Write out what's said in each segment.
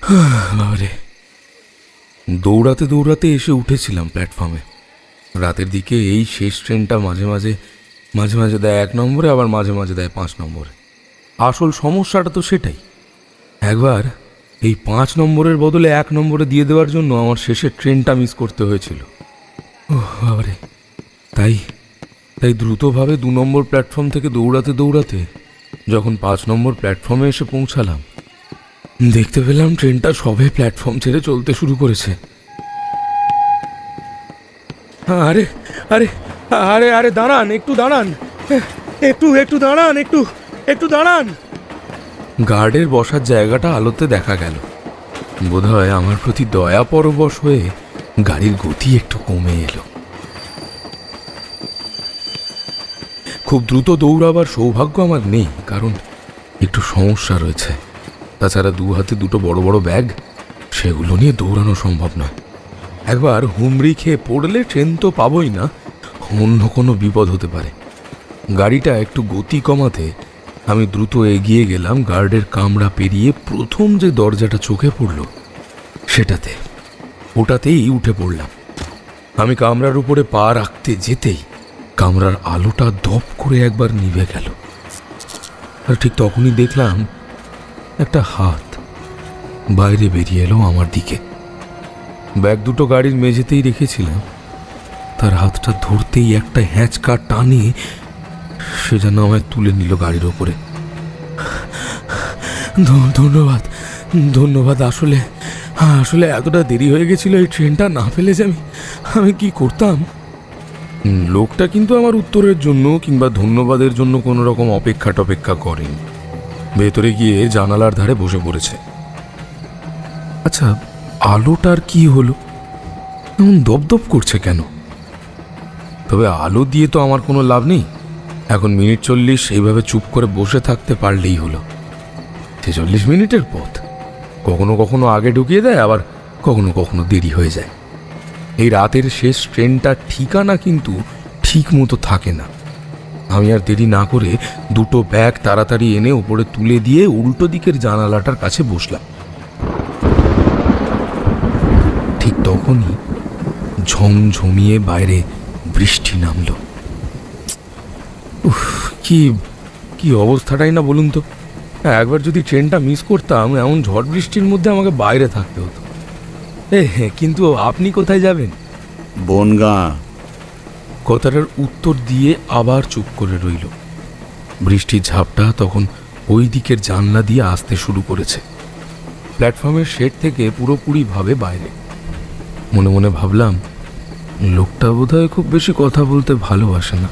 বাবারে, দৌড়াতে দৌড়াতে এসে উঠেছিলাম প্ল্যাটফর্মে। রাতের দিকে এই শেষ ট্রেনটা মাঝে মাঝে মাঝে মাঝে দেয় 1 নম্বরে, আবার মাঝে মাঝে দেয় 5 নম্বরে। আসল সমস্যাটা তো সেটাই। একবার এই 5 নম্বরের বদলে 1 নম্বরে দিয়ে দেওয়ার জন্য আমার শেষের ট্রেনটা মিস করতে হয়েছিল। বাবারে, তাই দ্রুতভাবে 2 নম্বর প্ল্যাটফর্ম থেকে দৌড়াতে দৌড়াতে যখন 5 নম্বর প্ল্যাটফর্মে এসে পৌঁছালাম, দেখতে পেলাম ট্রেনটা সবে প্ল্যাটফর্ম ছেড়ে চলতে শুরু করেছে। আরে আরে আরে আরে দাঁড়ান, একটু দাঁড়ান, একটু দাঁড়ান, একটু দাঁড়ান। গার্ডের বসার জায়গাটা আলোতে দেখা গেল। বোধহয় আমার প্রতি দয়া পরবশ হয়ে গাড়ির গতি একটু কমে এলো। খুব দ্রুত দৌড়াবার সৌভাগ্য আমার নেই, কারণ একটু সমস্যা রয়েছে। তাছাড়া 2 হাতে 2টো বড় বড় ব্যাগ, সেগুলো নিয়ে দৌড়ানো সম্ভব নয়। একবার হুমড়ি খেয়ে পড়লে ট্রেন তো পাবই না, অন্য কোনো বিপদ হতে পারে। গাড়িটা একটু গতি কমাতে আমি দ্রুত এগিয়ে গেলাম। গার্ডের কামরা পেরিয়ে প্রথম যে দরজাটা চোখে পড়ল সেটাতে, ওটাতেই উঠে পড়লাম। আমি কামরার উপরে পা রাখতে যেতেই কামরার আলোটা দপ করে একবার নিভে গেল। আর ঠিক তখনই দেখলাম একটা হাত বাইরে বেরিয়ে এলো আমার দিকে। ব্যাগ দুটো গাড়ির মেঝেতেই রেখেছিলাম, তার হাতটা ধরতেই একটা হ্যাঁচকা টানে সে যেন আমায় তুলে নিল গাড়ির ওপরে। ধন্যবাদ ধন্যবাদ। আসলে এতটা দেরি হয়ে গেছিল, এই ট্রেনটা না পেলে যে আমি কি করতাম। লোকটা কিন্তু আমার উত্তরের জন্য কিংবা ধন্যবাদের জন্য কোনো রকম অপেক্ষা করেনি। ভেতরে গিয়ে জানালার ধারে বসে পড়েছে। আচ্ছা, আলোটার কি হলো? এমন দপদপ করছে কেন? তবে আলো দিয়ে তো আমার কোনো লাভ নেই। এখন মিনিট 40 এইভাবে চুপ করে বসে থাকতে পারলেই হলো। 46 মিনিটের পথ, কখনো কখনো আগে ঢুকিয়ে দেয়, আবার কখনো কখনো দেরি হয়ে যায়। এই রাতের শেষ ট্রেনটার ঠিকানা কিন্তু ঠিক মতো থাকে না। আমি আর দেরি না করে 2টো ব্যাগ তাড়াতাড়ি এনে উপরে তুলে দিয়ে উল্টো দিকের জানালাটার কাছে বসলাম। ঠিক তখনই ঝমঝমিয়ে বাইরে বৃষ্টি নামল। কি অবস্থাটাই না বলুন তো। একবার যদি ট্রেনটা মিস করতাম, এমন ঝড় বৃষ্টির মধ্যে আমাকে বাইরে থাকতে হতো। কিন্তু আপনি কোথায় যাবেন? বনগাঁ। কথাটার উত্তর দিয়ে আবার চুপ করে রইল। বৃষ্টির ঝাপটা তখন ওই দিকের জানলা দিয়ে আসতে শুরু করেছে, প্ল্যাটফর্মের শেড থেকে পুরোপুরিভাবে বাইরে। মনে মনে ভাবলাম, লোকটা বোধহয় খুব বেশি কথা বলতে ভালোবাসে না,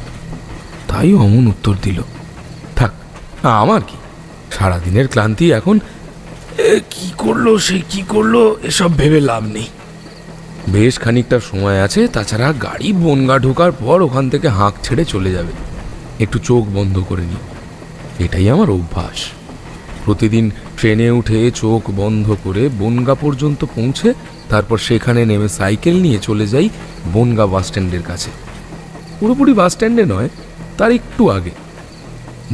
তাই অমন উত্তর দিল। থাক, আমার কি, সারাদিনের ক্লান্তি এখন কি করলো সে কি করলো এসব ভেবে লাভ নেই। বেশ খানিকটা সময় আছে, তাছাড়া গাড়ি বনগাঁ ঢোকার পর ওখান থেকে হাঁক ছেড়ে চলে যাবে। একটু চোখ বন্ধ করে নি, এটাই আমার অভ্যাস। প্রতিদিন ট্রেনে উঠে চোখ বন্ধ করে বনগাঁ পর্যন্ত পৌঁছে তারপর সেখানে নেমে সাইকেল নিয়ে চলে যাই বনগাঁ বাসস্ট্যান্ডের কাছে। পুরোপুরি বাসস্ট্যান্ডে নয়, তার একটু আগে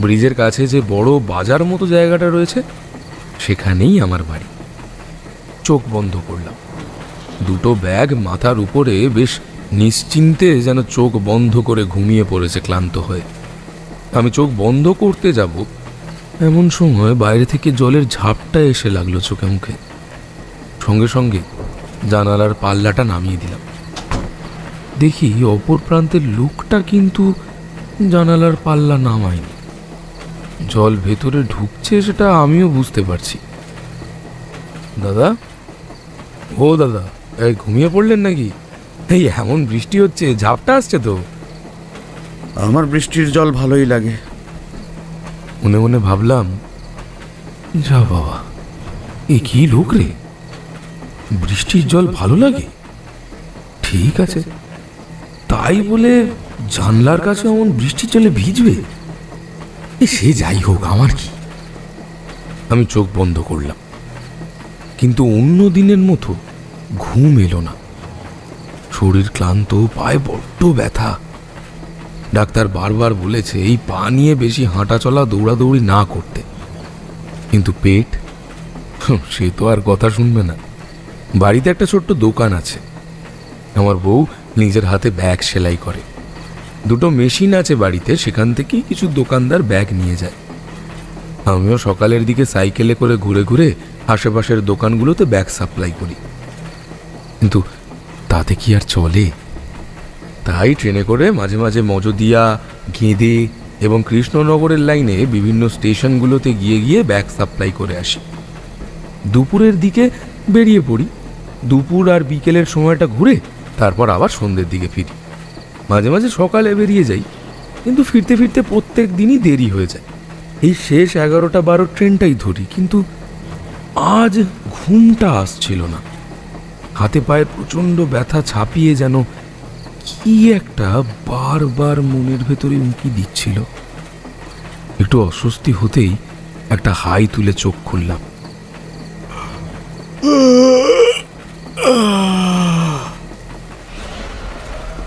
ব্রিজের কাছে যে বড় বাজার মতো জায়গাটা রয়েছে, সেখানেই আমার বাড়ি। চোখ বন্ধ করলাম। 2টো ব্যাগ মাথার উপরে বেশ নিশ্চিন্তে যেন চোখ বন্ধ করে ঘুমিয়ে পড়েছে ক্লান্ত হয়ে। আমি চোখ বন্ধ করতে যাব, এমন সময় বাইরে থেকে জলের ঝাপটা এসে লাগলো চোখে মুখে। সঙ্গে সঙ্গে জানালার পাল্লাটা নামিয়ে দিলাম। দেখি অপর প্রান্তের লোকটা কিন্তু জানালার পাল্লা নামায়নি। জল ভেতরে ঢুকছে সেটা আমিও বুঝতে পারছি। দাদা, ও দাদা, এই ঘুমিয়ে পড়লেন নাকি? এই এমন বৃষ্টি হচ্ছে, ঝাপটা আসছে তো। আমার বৃষ্টির জল ভালোই লাগে। মনে মনে ভাবলাম, যা বাবা, এ কি লোক রে, বৃষ্টির জল ভালো লাগে। ঠিক আছে, তাই বলে জানলার কাছে এমন বৃষ্টির জলে ভিজবে? সে যাই হোক, আমার কি। আমি চোখ বন্ধ করলাম, কিন্তু অন্য দিনের মতো ঘুম এলো না। শরীর ক্লান্ত, পায়ে বড্ড ব্যথা। ডাক্তার বারবার বলেছে এই পা নিয়ে বেশি হাঁটা চলা দৌড়াদৌড়ি না করতে, কিন্তু পেট সে তো আর কথা শুনবে না। বাড়িতে একটা ছোট্ট দোকান আছে। আমার বউ নিজের হাতে ব্যাগ সেলাই করে। দুটো মেশিন আছে বাড়িতে, সেখান থেকেই কিছু দোকানদার ব্যাগ নিয়ে যায়। আমিও সকালের দিকে সাইকেলে করে ঘুরে ঘুরে আশেপাশের দোকানগুলোতে ব্যাগ সাপ্লাই করি। কিন্তু তাতে কি আর চলে? তাই ট্রেনে করে মাঝে মাঝে মজদিয়া, গেঁদে এবং কৃষ্ণনগরের লাইনে বিভিন্ন স্টেশনগুলোতে গিয়ে গিয়ে ব্যাগ সাপ্লাই করে আসি। দুপুরের দিকে বেরিয়ে পড়ি। দুপুর আর বিকেলের সময়টা ঘুরে তারপর আবার সন্ধ্যের দিকে ফিরি। মাঝে মাঝে সকালে বেরিয়ে যাই, কিন্তু ফিরতে ফিরতে প্রত্যেক দিনই দেরি হয়ে যায়। এই শেষ 11টা-12 ট্রেনটাই ধরি, কিন্তু আজ ঘুমটা আসছিল না। হাতে পায়ে প্রচণ্ড ব্যথা ছাপিয়ে যেন কি একটা বারবার মনের ভেতরে উঁকি দিচ্ছিল। একটু অস্বস্তি হতেই একটা হাই তুলে চোখ খুললাম।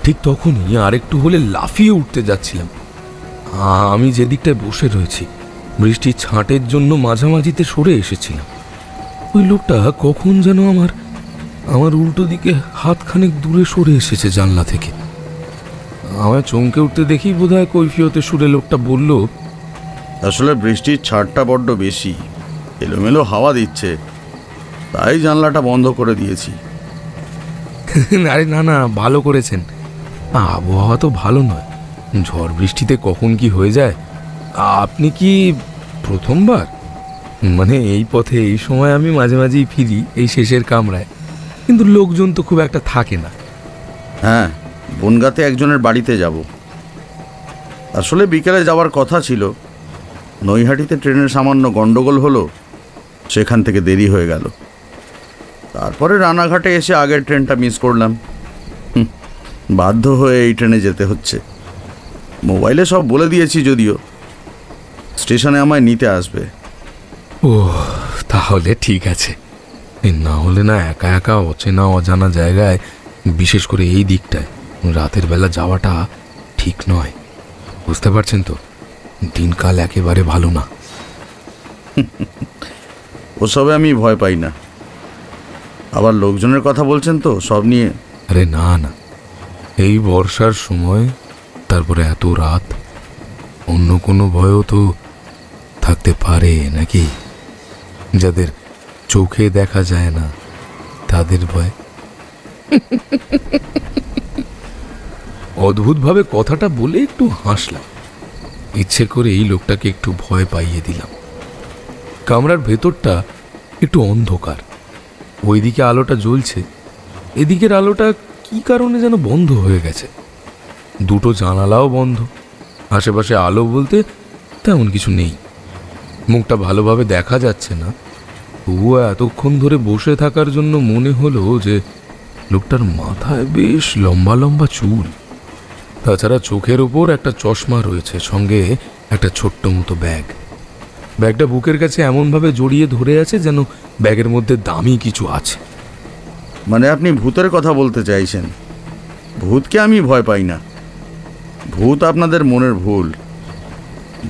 ঠিক তখনই আরেকটু হলে লাফিয়ে উঠতে যাচ্ছিলাম। আমি যে দিকটায় বসে রয়েছি, বৃষ্টির ছাঁটের জন্য মাঝামাঝিতে সরে এসেছিলাম। ওই লোকটা কখন যেন আমার উল্টো দিকে হাতখানেক দূরে সরে এসেছে জানলা থেকে। আমায় চমকে উঠতে দেখি বোধহয় কৈফিয়তে সুরে লোকটা বলল, আসলে বৃষ্টির ছাড়টা বড্ড বেশি, এলোমেলো হাওয়া দিচ্ছে, তাই জানলাটা বন্ধ করে দিয়েছি। আরে না না, ভালো করেছেন। আবহাওয়া তো ভালো নয়, ঝড় বৃষ্টিতে কখন কি হয়ে যায়। আপনি কি প্রথমবার? মানে এই পথে এই সময় আমি মাঝে মাঝেই ফিরি এই শেষের কামরায়, কিন্তু লোকজন তো খুব একটা থাকে না। হ্যাঁ, বনগাঁতে একজনের বাড়িতে যাব। আসলে বিকেলে যাওয়ার কথা ছিল, নৈহাটিতে ট্রেনের সামান্য গন্ডগোল হলো, সেখান থেকে দেরি হয়ে গেল। তারপরে রানাঘাটে এসে আগের ট্রেনটা মিস করলাম। বাধ্য হয়ে এই ট্রেনে যেতে হচ্ছে। মোবাইলে সব বলে দিয়েছি, যদিও স্টেশনে আমায় নিতে আসবে। ও, তাহলে ঠিক আছে। না হলে না একা একা অচেনা অজানা জায়গায়, বিশেষ করে এই দিকটায় রাতের বেলা যাওয়াটা ঠিক নয়। বুঝতে পারছেন তো, দিনকাল একেবারে ভালো না। ওসবে আমি ভয় পাই না। আবার লোকজনের কথা বলছেন তো সব নিয়ে? আরে না না, এই বর্ষার সময়, তারপরে এত রাত, অন্য কোনো ভয়ও তো থাকতে পারে নাকি? যাদের চোখে দেখা যায় না তাদের ভয়। অদ্ভুতভাবে কথাটা বলে একটু হাসলাম। ইচ্ছে করে এই লোকটাকে একটু ভয় পাইয়ে দিলাম। কামরার ভেতরটা একটু অন্ধকার, ওইদিকে আলোটা জ্বলছে, এদিকের আলোটা কি কারণে যেন বন্ধ হয়ে গেছে। দুটো জানালাও বন্ধ, আশেপাশে আলো বলতে তেমন কিছু নেই। মুখটা ভালোভাবে দেখা যাচ্ছে না, তবুও এতক্ষণ ধরে বসে থাকার জন্য মনে হলো যে লোকটার মাথায় বেশ লম্বা লম্বা চুল। তাছাড়া চোখের ওপর একটা চশমা রয়েছে, সঙ্গে একটা ছোট্ট মতো ব্যাগ। ব্যাগটা বুকের কাছে এমনভাবে জড়িয়ে ধরে আছে যেন ব্যাগের মধ্যে দামি কিছু আছে। মানে আপনি ভূতের কথা বলতে চাইছেন? ভূতকে আমি ভয় পাই না। ভূত আপনাদের মনের ভুল।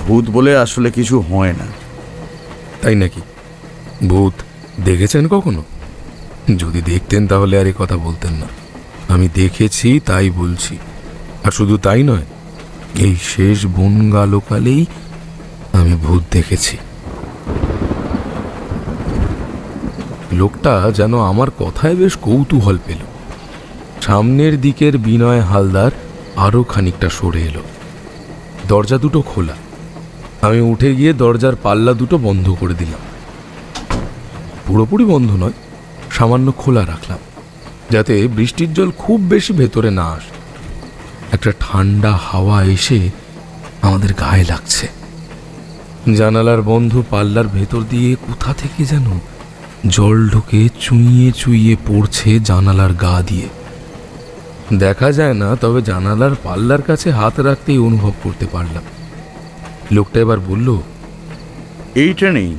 ভূত বলে আসলে কিছু হয় না। তাই নাকি? ভূত দেখেছেন কখনো? যদি দেখতেন তাহলে আর এই কথা বলতেন না। আমি দেখেছি তাই বলছি। আর শুধু তাই নয়, এই শেষ বনগালোকালেই আমি ভূত দেখেছি। লোকটা যেন আমার কথায় বেশ কৌতূহল পেল। সামনের দিকের বিনয় হালদার আরো খানিকটা সরে এলো। দরজা দুটো খোলা। আমি উঠে গিয়ে দরজার পাল্লা দুটো বন্ধ করে দিলাম। পুরোপুরি বন্ধ নয়, সামান্য খোলা রাখলাম, যাতে বৃষ্টির জল খুব বেশি ভেতরে না আসে। একটা ঠান্ডা হাওয়া এসে আমাদের গায়ে লাগছে। জানালার বন্ধ পাল্লার ভেতর দিয়ে কোথা থেকে যেন জল ঢুকে চুইয়ে চুইয়ে পড়ছে জানালার গা দিয়ে। দেখা যায় না, তবে জানালার পাল্লার কাছে হাত রাখতেই অনুভব করতে পারলাম। লোকটা এবার বলল, এই ট্রেনেই?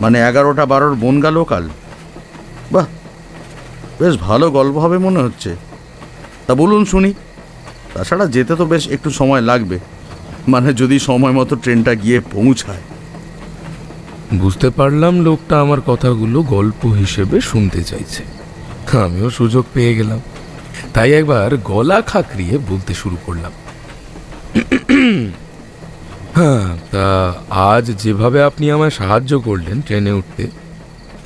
মানে 11টা-12 বনগা লোকাল? বাহ, বেশ ভালো গল্প হবে মনে হচ্ছে। তা বলুন শুনি। তাছাড়া যেতে তো বেশ একটু সময় লাগবে, মানে যদি সময় মতো ট্রেনটা গিয়ে পৌঁছায়। বুঝতে পারলাম লোকটা আমার কথাগুলো গল্প হিসেবে শুনতে চাইছে। আমিও সুযোগ পেয়ে গেলাম, তাই একবার গলা খাকরিয়ে বলতে শুরু করলাম। হ্যাঁ, তা আজ যেভাবে আপনি আমায় সাহায্য করলেন ট্রেনে উঠতে,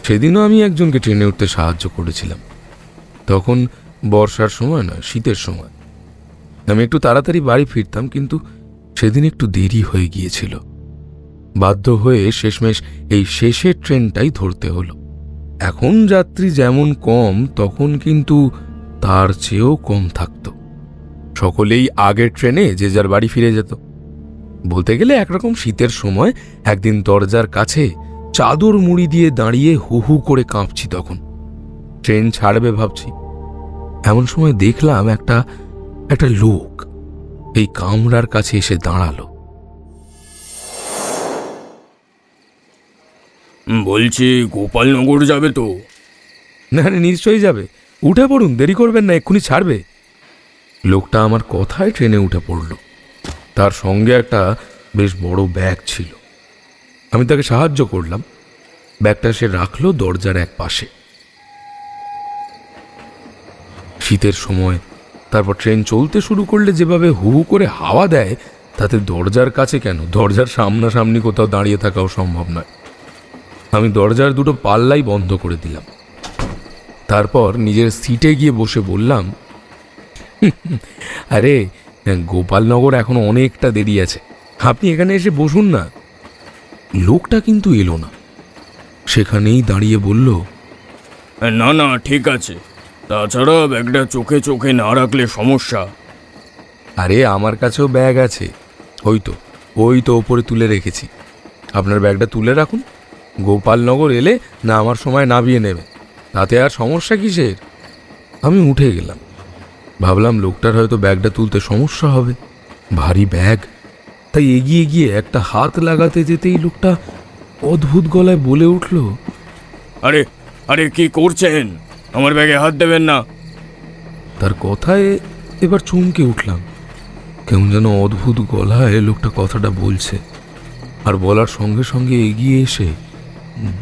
সেদিনও আমি একজনকে ট্রেনে উঠতে সাহায্য করেছিলাম। তখন বর্ষার সময় নয়, শীতের সময়। আমি একটু তাড়াতাড়ি বাড়ি ফিরতাম, কিন্তু সেদিন একটু দেরি হয়ে গিয়েছিল। বাধ্য হয়ে শেষমেশ এই শেষের ট্রেনটাই ধরতে হলো। এখন যাত্রী যেমন কম, তখন কিন্তু তার চেয়েও কম থাকত। সকলেই আগের ট্রেনে যে যার বাড়ি ফিরে যেত। বলতে গেলে একরকম শীতের সময় একদিন দরজার কাছে চাদর মুড়ি দিয়ে দাঁড়িয়ে হু হু করে কাঁপছি। তখন ট্রেন ছাড়বে ভাবছি, এমন সময় দেখলাম একটা লোক এই কামরার কাছে এসে দাঁড়ালো। বলছি, গোপালনগর যাবে তো? না, নিশ্চয়ই যাবে। উঠে পড়ুন, দেরি করবেন না, এক্ষুনি ছাড়বে। লোকটা আমার কথায় ট্রেনে উঠে পড়ল। তার সঙ্গে একটা বেশ বড় ব্যাগ ছিল। আমি তাকে সাহায্য করলাম। ব্যাগটা সে রাখলো দরজার এক পাশে। শীতের সময় তারপর ট্রেন চলতে শুরু করলে যেভাবে হু হু করে হাওয়া দেয়, তাতে দরজার কাছে কেন, দরজার সামনাসামনি কোথাও দাঁড়িয়ে থাকাও সম্ভব নয়। আমি দরজার দুটো পাল্লাই বন্ধ করে দিলাম। তারপর নিজের সিটে গিয়ে বসে বললাম, আরে গোপালনগর এখনো অনেকটা দেরি আছে, আপনি এখানে এসে বসুন না। লোকটা কিন্তু এলো না, সেখানেই দাঁড়িয়ে বলল, না না, ঠিক আছে। তাছাড়া ব্যাগটা চোখে চোখে না রাখলে সমস্যা। আরে আমার কাছেও ব্যাগ আছে, ওই তো ওপরে তুলে রেখেছি। আপনার ব্যাগটা তুলে রাখুন, গোপালনগর এলে না আমার সময় নামিয়ে নেবে, তাতে আর সমস্যা কিসের। আমি উঠে গেলাম। ভাবলাম লোকটার হয়তো ব্যাগটা তুলতে সমস্যা হবে, ভারী ব্যাগ। তাই এগিয়ে গিয়ে একটা হাত লাগাতে যেতেই লোকটা অদ্ভুত গলায় বলে উঠল, আরে আরে, কি করছেন? আমার ব্যাগে হাত দেবেন না। তার কথায় এবার চমকে উঠলাম। কেমন যেন অদ্ভুত গলায় লোকটা কথাটা বলছে, আর বলার সঙ্গে সঙ্গে এগিয়ে এসে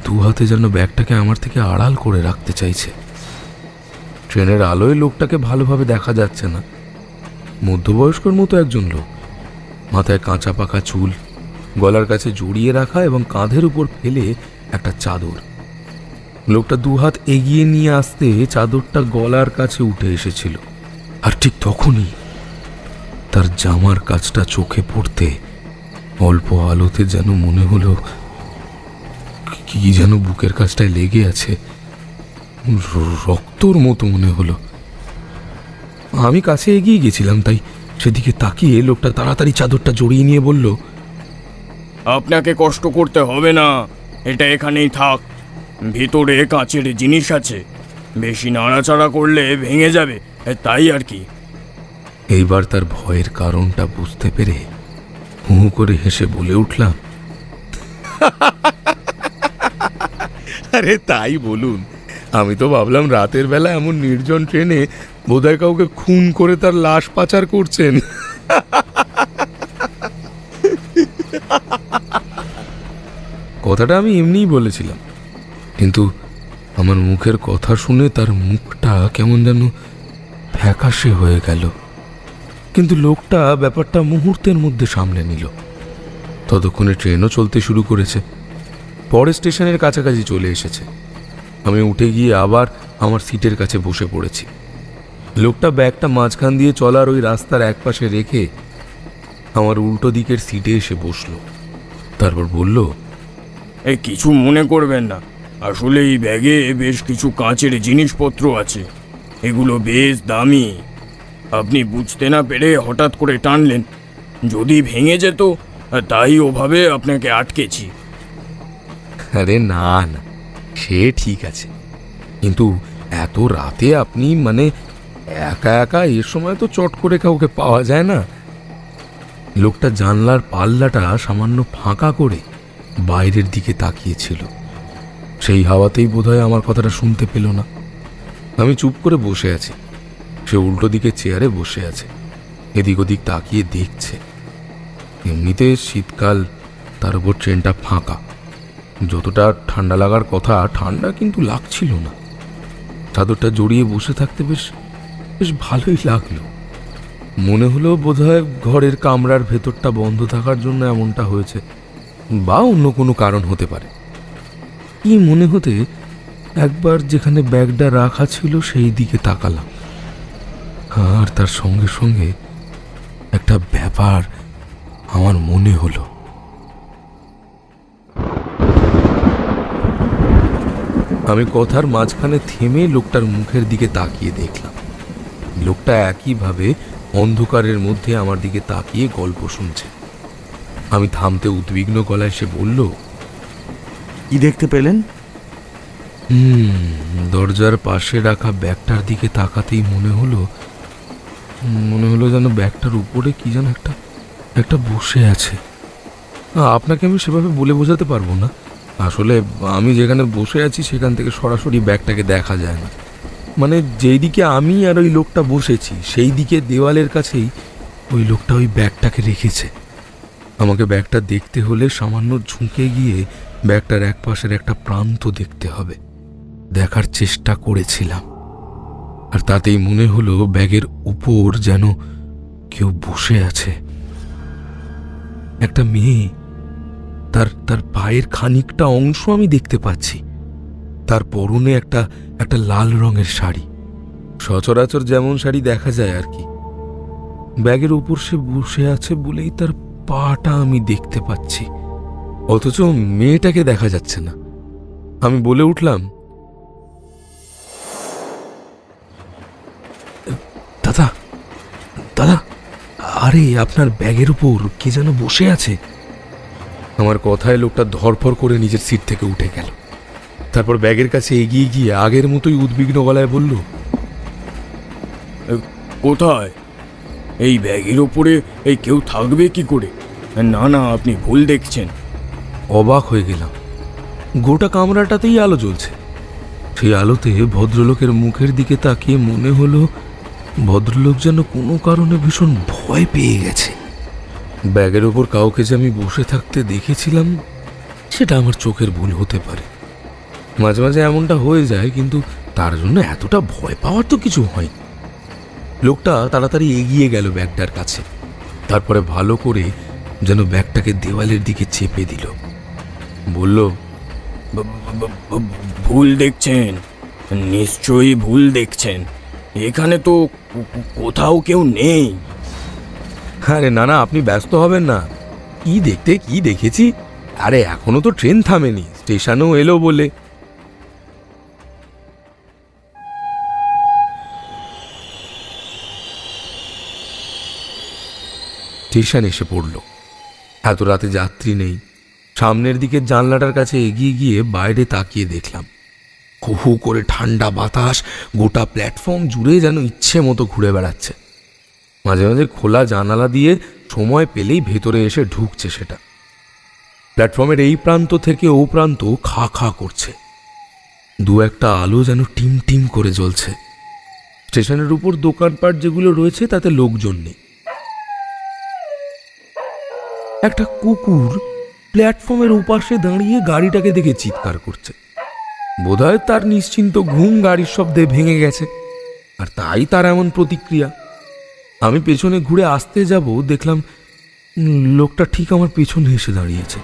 দু হাতে যেন ব্যাগটাকে আমার থেকে আড়াল করে রাখতে চাইছে। ট্রেনের আলোয় লোকটাকে ভালোভাবে দেখা যাচ্ছে না। মধ্যবয়স্কর মতো একজন লোক, মাথায় কাঁচা পাকা চুল, গলার কাছে জড়িয়ে রাখা এবং কাঁধের উপর ফেলে একটা চাদর। লোকটা দু হাত এগিয়ে নিয়ে আসতে চাদরটা গলার কাছে উঠে এসেছিল, আর ঠিক তখনই তার জামার কাজটা চোখে পড়তে অল্প আলোতে যেন মনে হলো কি যেন বুকের কাছটায় লেগে আছে, রক্তর মতো মনে হলো। আমি কাছে এগিয়ে গেছিলাম, তাই সেদিকে তাকিয়ে লোকটা তাড়াতাড়ি চাদরটা জড়িয়ে নিয়ে বলল, আপনাকে কষ্ট করতে হবে না, এটা এখানেই থাক। ভিতরে কাঁচের জিনিস আছে, বেশি নাড়াচাড়া করলে ভেঙে যাবে, তাই আর কি। এইবার তার ভয়ের কারণটা বুঝতে পেরে হু করে হেসে বলে উঠলাম, আরে তাই বলুন, আমি তো ভাবলাম রাতের বেলা এমন নির্জন ট্রেনে বোধহয় কাউকে খুন করে তার লাশ পাচার করছেন। কথাটা আমি এমনিই বলেছিলাম, কিন্তু আমার মুখের কথা শুনে তার মুখটা কেমন যেন ফ্যাকাশে হয়ে গেল। কিন্তু লোকটা ব্যাপারটা মুহূর্তের মধ্যে সামলে নিল। ততক্ষণে ট্রেনও চলতে শুরু করেছে, পরে স্টেশনের কাছাকাছি চলে এসেছে। আমি উঠে গিয়ে আবার আমার সিটের কাছে বসে পড়েছি। লোকটা ব্যাগটা মাঝখান দিয়ে চলার ওই রাস্তার একপাশে রেখে আমার উল্টো দিকের সিটে এসে বসলো। তারপর বলল, এই কিছু মনে করবেন না, আসলে এই ব্যাগে বেশ কিছু কাঁচের জিনিসপত্র আছে, এগুলো বেশ দামি। আপনি বুঝতে না পেরে হঠাৎ করে টানলেন, যদি ভেঙে যেত তাই ওভাবে আপনাকে আটকেছি। আরে না না, সে ঠিক আছে, কিন্তু এত রাতে আপনি একা একা এর সময় তো চট করে কাউকে পাওয়া যায় না। লোকটা জানলার পাল্লাটা সামান্য ফাঁকা করে বাইরের দিকে তাকিয়েছিল। সেই হাওয়াতেই বোধহয় আমার কথাটা শুনতে পেল না। আমি চুপ করে বসে আছি, সে উল্টো দিকে চেয়ারে বসে আছে, এদিক ওদিক তাকিয়ে দেখছে। এমনিতে শীতকাল, তার উপর ট্রেনটা ফাঁকা, যতটা ঠান্ডা লাগার কথা ঠান্ডা কিন্তু লাগছিল না। চাদরটা জড়িয়ে বসে থাকতে বেশ বেশ ভালোই লাগলো। মনে হলো বোধহয় ঘরের কামরার ভেতরটা বন্ধ থাকার জন্য এমনটা হয়েছে, বা অন্য কোনো কারণ হতে পারে। কি মনে হতে একবার যেখানে ব্যাগটা রাখা ছিল সেই দিকে তাকালাম, আর তার সঙ্গে সঙ্গে একটা ব্যাপার আমার মনে হলো। আমি কথার মাঝখানে থেমে লোকটার মুখের দিকে তাকিয়ে দেখলাম। লোকটা একইভাবে অন্ধকারের মধ্যে আমার দিকে তাকিয়ে গল্প শুনছে। আমি থামতে উদ্বিগ্ন গলায় সে বলল, কি দেখতে পেলেন? দরজার পাশে রাখা ব্যাগটার দিকে তাকাতেই মনে হলো যেন ব্যাগটার উপরে কি যেন একটা বসে আছে। আপনাকে আমি সেভাবে বলে বোঝাতে পারবো না। আসলে আমি যেখানে বসে আছি সেখান থেকে সরাসরি ব্যাগটাকে দেখা যায় না। মানে যেই দিকে আমি আর ওই লোকটা বসেছি সেই দিকে দেওয়ালের কাছেই ওই লোকটা ওই ব্যাগটাকে রেখেছে। আমাকে ব্যাগটা দেখতে হলে সামান্য ঝুঁকে গিয়ে ব্যাগটার এক পাশের একটা প্রান্ত দেখতে হবে। দেখার চেষ্টা করেছিলাম, আর তাতেই মনে হলো ব্যাগের উপর যেন কেউ বসে আছে। একটা মেয়ে, তার পায়ের খানিকটা অংশ আমি দেখতে পাচ্ছি। তার পরনে একটা লাল রঙের শাড়ি, সচরাচর যেমন শাড়ি দেখা যায় আর কি। ব্যাগের উপর সে বসে আছে বলেই তার পাটা আমি দেখতে পাচ্ছি, অথচ মেয়েটাকে দেখা যাচ্ছে না। আমি বলে উঠলাম, দাদা দাদা, আরে আপনার ব্যাগের উপর কে যেন বসে আছে। আমার কথায় লোকটা ধরফর করে নিজের সিট থেকে উঠে গেল। তারপর ব্যাগের কাছে এগিয়ে গিয়ে আগের মতোই উদ্বিগ্ন গলায় বলল, কোথায়? এই ব্যাগের ওপরে এই কেউ থাকবে কি করে? না না, আপনি ভুল দেখছেন। অবাক হয়ে গেলাম। গোটা কামরাটাতেই আলো জ্বলছে। সেই আলোতে ভদ্রলোকের মুখের দিকে তাকিয়ে মনে হলো ভদ্রলোক যেন কোনো কারণে ভীষণ ভয় পেয়ে গেছে। ব্যাগের ওপর কাউকে যে আমি বসে থাকতে দেখেছিলাম সেটা আমার চোখের ভুল হতে পারে। মাঝে মাঝে এমনটা হয়ে যায়, কিন্তু তার জন্য এতটা ভয় পাওয়ার তো কিছু হয়। লোকটা তাড়াতাড়ি এগিয়ে গেল ব্যাগটার কাছে, তারপরে ভালো করে যেন ব্যাগটাকে দেওয়ালের দিকে চেপে দিল। বলল, ভুল দেখছেন, নিশ্চয়ই ভুল দেখছেন। এখানে তো কোথাও কেউ নেই। আরে না না, আপনি ব্যস্ত হবেন না। কি দেখতে কি দেখেছি? আরে এখনো তো ট্রেন থামেনি, স্টেশনও এলো বলে। স্টেশন এসে পড়ল। এত রাতে যাত্রী নেই। সামনের দিকের জানলাটার কাছে এগিয়ে গিয়ে বাইরে তাকিয়ে দেখলাম হু হু করে ঠান্ডা বাতাস গোটা প্ল্যাটফর্ম জুড়ে যেন ইচ্ছে মতো ঘুরে বেড়াচ্ছে। মাঝে মাঝে খোলা জানালা দিয়ে সময় পেলেই ভেতরে এসে ঢুকছে সেটা। প্ল্যাটফর্মের এই প্রান্ত থেকে ও প্রান্ত খা খা করছে। দু একটা আলো যেন টিম টিম করে জ্বলছে। স্টেশনের উপর দোকানপাট যেগুলো রয়েছে তাতে লোকজন নেই। একটা কুকুর প্ল্যাটফর্মের ওপাশে দাঁড়িয়ে গাড়িটাকে দেখে চিৎকার করছে। বোধহয় তার নিশ্চিন্ত ঘুম গাড়ির শব্দে ভেঙে গেছে, আর তাই তার এমন প্রতিক্রিয়া। আমি পেছনে ঘুরে আসতে যাব, দেখলাম লোকটা ঠিক আমার পেছনে এসে দাঁড়িয়েছে।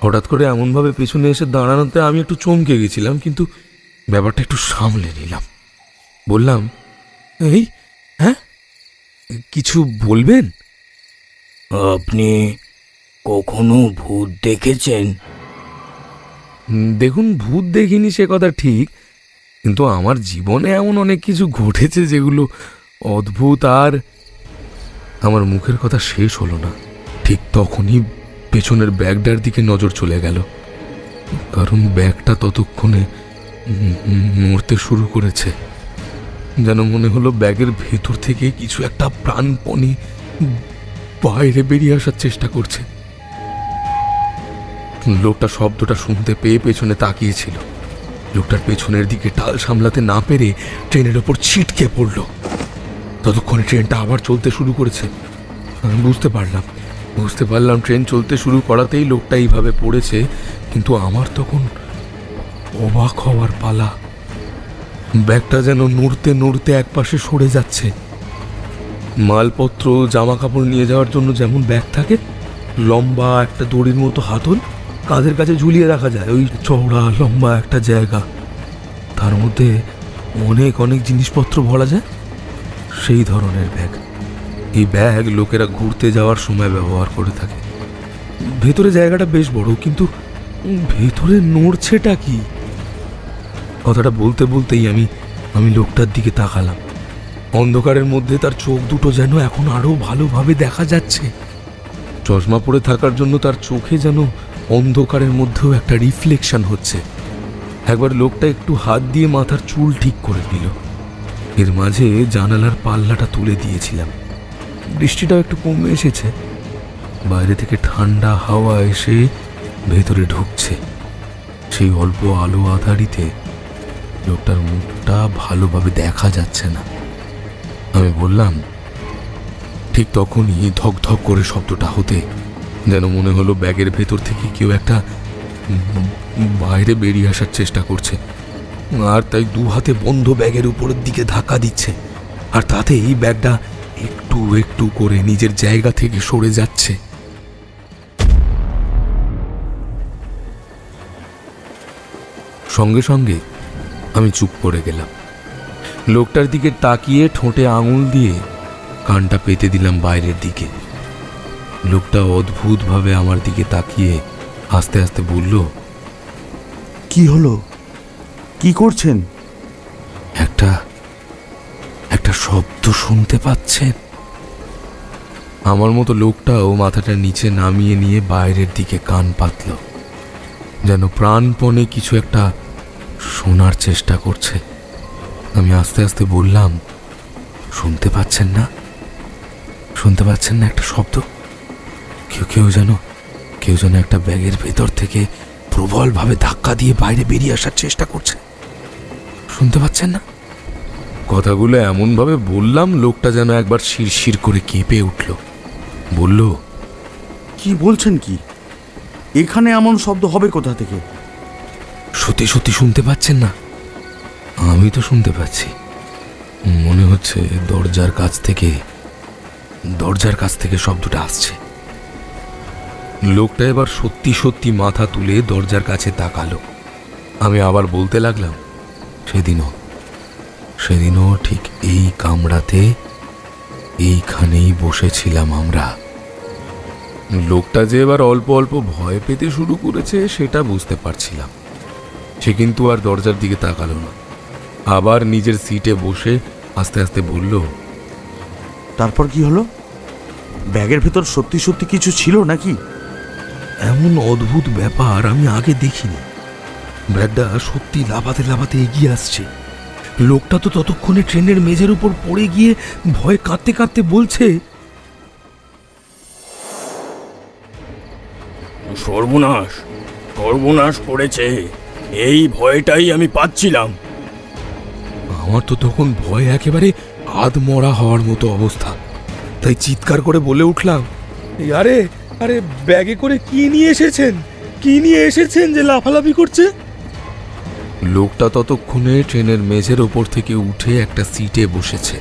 হঠাৎ করে এমনভাবে পেছনে এসে দাঁড়ানোতে আমি একটু চমকে গেছিলাম, কিন্তু ব্যাপারটা একটু সামলে নিলাম। বললাম, এই হ্যাঁ, কিছু বলবেন? আপনি কখনো ভূত দেখেছেন? দেখুন, ভূত দেখিনি সে কথা ঠিক, কিন্তু আমার জীবনে এমন অনেক কিছু ঘটেছে যেগুলো অদ্ভুত। আর আমার মুখের কথা শেষ হলো না, ঠিক তখনই পেছনের ব্যাগটার দিকে নজর চলে গেল। কারণ ব্যাগটা ততক্ষণে নড়তে শুরু করেছে। যেন মনে হলো ব্যাগের ভেতর থেকে কিছু একটা প্রাণপণে বাইরে বেরিয়ে আসার চেষ্টা করছে। লোকটা শব্দটা শুনতে পেয়ে পেছনে তাকিয়েছিল। লোকটার পেছনের দিকে টাল সামলাতে না পেরে ট্রেনের ওপর ছিটকে পড়ল। ততক্ষণে ট্রেনটা আবার চলতে শুরু করেছে। আমি বুঝতে পারলাম বুঝতে পারলাম ট্রেন চলতে শুরু করাতেই লোকটা এইভাবে পড়েছে, কিন্তু আমার তখন অবাক হওয়ার পালা। ব্যাগটা যেন নড়তে নড়তে একপাশে সরে যাচ্ছে। মালপত্র জামা কাপড় নিয়ে যাওয়ার জন্য যেমন ব্যাগ থাকে, লম্বা একটা দড়ির মতো হাতল কাঁধের কাছে ঝুলিয়ে রাখা যায়, ওই চওড়া লম্বা একটা জায়গা, তার মধ্যে অনেক অনেক জিনিসপত্র ভরা যায়, সেই ধরনের ব্যাগ। এই ব্যাগ লোকেরা ঘুরতে যাওয়ার সময় ব্যবহার করে থাকে। ভেতরে জায়গাটা বেশ বড়, কিন্তু ভেতরে নড়ছেটা কি? কথাটা বলতে বলতেই আমি লোকটার দিকে তাকালাম। অন্ধকারের মধ্যে তার চোখ দুটো যেন এখন আরো ভালোভাবে দেখা যাচ্ছে। চশমা পরে থাকার জন্য তার চোখে যেন অন্ধকারের মধ্যেও একটা রিফ্লেকশন হচ্ছে। একবার লোকটা একটু হাত দিয়ে মাথার চুল ঠিক করে দিল। এর মাঝে জানালার পাল্লাটা তুলে দিয়েছিলাম। বৃষ্টিটাও একটু কমে এসেছে। বাইরে থেকে ঠান্ডা হাওয়া এসে ভেতরে ঢুকছে। সেই অল্প আলো আধারিতে লোকটার মুখটা ভালোভাবে দেখা যাচ্ছে না। আমি বললাম, ঠিক তখনই ধক ধক করে শব্দটা হতে যেন মনে হলো ব্যাগের ভেতর থেকে কেউ একটা বাইরে বেরিয়ে আসার চেষ্টা করছে, আর তাই দু হাতে বন্ধ ব্যাগের উপরের দিকে ধাক্কা দিচ্ছে, আর তাতে এই ব্যাগটা একটু একটু করে নিজের জায়গা থেকে সরে যাচ্ছে। সঙ্গে সঙ্গে আমি চুপ করে গেলাম। লোকটার দিকে তাকিয়ে ঠোঁটে আঙুল দিয়ে কানটা পেতে দিলাম বাইরের দিকে। লোকটা অদ্ভুতভাবে আমার দিকে তাকিয়ে আস্তে আস্তে বলল, কি হলো? কি করছেন? একটা একটা শব্দ শুনতে পাচ্ছেন? আমার মতো লোকটাও মাথাটা নিচে নামিয়ে নিয়ে বাইরের দিকে কান পাতল, যেন প্রাণপণে কিছু একটা শোনার চেষ্টা করছে। আমি আস্তে আস্তে বললাম, শুনতে পাচ্ছেন না? শুনতে পাচ্ছেন না একটা শব্দ? কেউ যেন একটা ব্যাগের ভেতর থেকে প্রবলভাবে ধাক্কা দিয়ে বাইরে বেরিয়ে আসার চেষ্টা করছে। শুনতে পাচ্ছেন না? কথাগুলো এমনভাবে বললাম লোকটা যেন একবার শিরশির করে কেঁপে উঠল। বলল, কি বলছেন? কি এখানে এমন শব্দ হবে কোথা থেকে? সত্যি সত্যি শুনতে পাচ্ছেন না? আমি তো শুনতে পাচ্ছি। মনে হচ্ছে দরজার কাছ থেকে শব্দটা আসছে। লোকটা এবার সত্যি সত্যি মাথা তুলে দরজার কাছে তাকালো। আমি আবার বলতে লাগলাম, সেদিনও ঠিক এই কামরাতে এইখানেই বসেছিলাম আমরা। লোকটা যে এবার অল্প অল্প ভয় পেতে শুরু করেছে সেটা বুঝতে পারছিলাম। সে কিন্তু আর দরজার দিকে তাকালো না, আবার নিজের সিটে বসে আস্তে আস্তে বলল, তারপর কি হলো? ব্যাগের ভেতর সত্যি সত্যি কিছু ছিল নাকি? এমন অদ্ভুত ব্যাপার আমি আগে দেখিনি। ব্যাগটা সত্যি লাফাতে লাফাতে এগিয়ে আসছে। লোকটা তো ততক্ষণে ট্রেনের মেঝের উপর পড়ে গিয়ে ভয় কাঁদতে কাঁদতে বলছে, সর্বনাশ, সর্বনাশ করেছে। এই ভয়টাই আমি পাচ্ছিলাম। আমার তো তখন ভয় একেবারে আধমরা হওয়ার মতো অবস্থা। তাই চিৎকার করে বলে উঠলাম, আরে আরে ব্যাগে করে কি নিয়ে এসেছেন যে লাফালাফি করছে? লোকটা ততক্ষণে ট্রেনের মেঝের ওপর থেকে উঠে একটা সিটে বসেছে।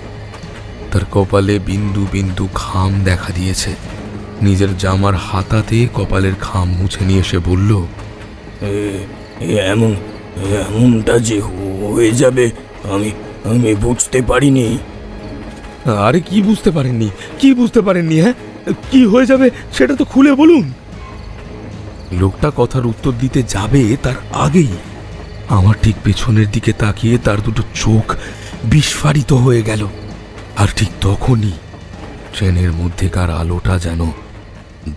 তার কপালে বিন্দু বিন্দু ঘাম দেখা দিয়েছে। নিজের জামার হাতাতে কপালের ঘাম মুছে নিয়ে এসে বলল, এমনটা যে হয়ে যাবে আমি বুঝতে পারিনি। আরে কি বুঝতে পারেননি? হ্যাঁ, কি হয়ে যাবে সেটা তো খুলে বলুন। লোকটা কথার উত্তর দিতে যাবে তার আগেই আমার ঠিক পেছনের দিকে তাকিয়ে তার দুটো চোখ বিস্ফারিত হয়ে গেল। আর ঠিক তখনই ট্রেনের মধ্যেকার আলোটা যেন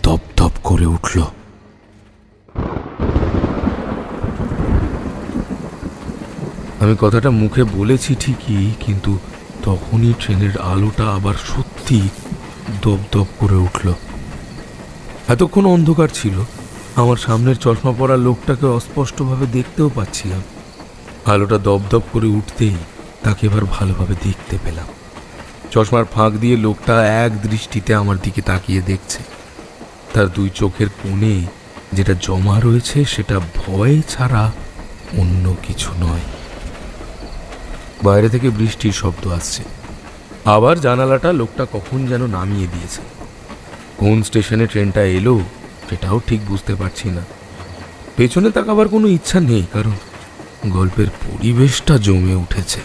দপদপ করে উঠল। আমি কথাটা মুখে বলেছি ঠিকই, কিন্তু তখনই ট্রেনের আলোটা আবার সত্যি দপদপ করে উঠল। এতক্ষণ অন্ধকার ছিল, আমার সামনের চশমা পরা লোকটাকে অস্পষ্টভাবে দেখতেও পাচ্ছিলাম। আলোটা দপদপ করে উঠতেই তাকে এবার ভালোভাবে দেখতে পেলাম। চশমার ফাঁক দিয়ে লোকটা এক দৃষ্টিতে আমার দিকে তাকিয়ে দেখছে। তার দুই চোখের কোণে যেটা জমা রয়েছে সেটা ভয় ছাড়া অন্য কিছু নয়। বাইরে থেকে বৃষ্টির শব্দ আসছে। আবার জানালাটা লোকটা কখন যেন নামিয়ে দিয়েছে। কোন স্টেশনে ট্রেনটা এলো সেটাও ঠিক বুঝতে পারছি না। পেছনে তাকাবার কোনো ইচ্ছা নেই, কারণ গল্পের পরিবেশটা জমে উঠেছে।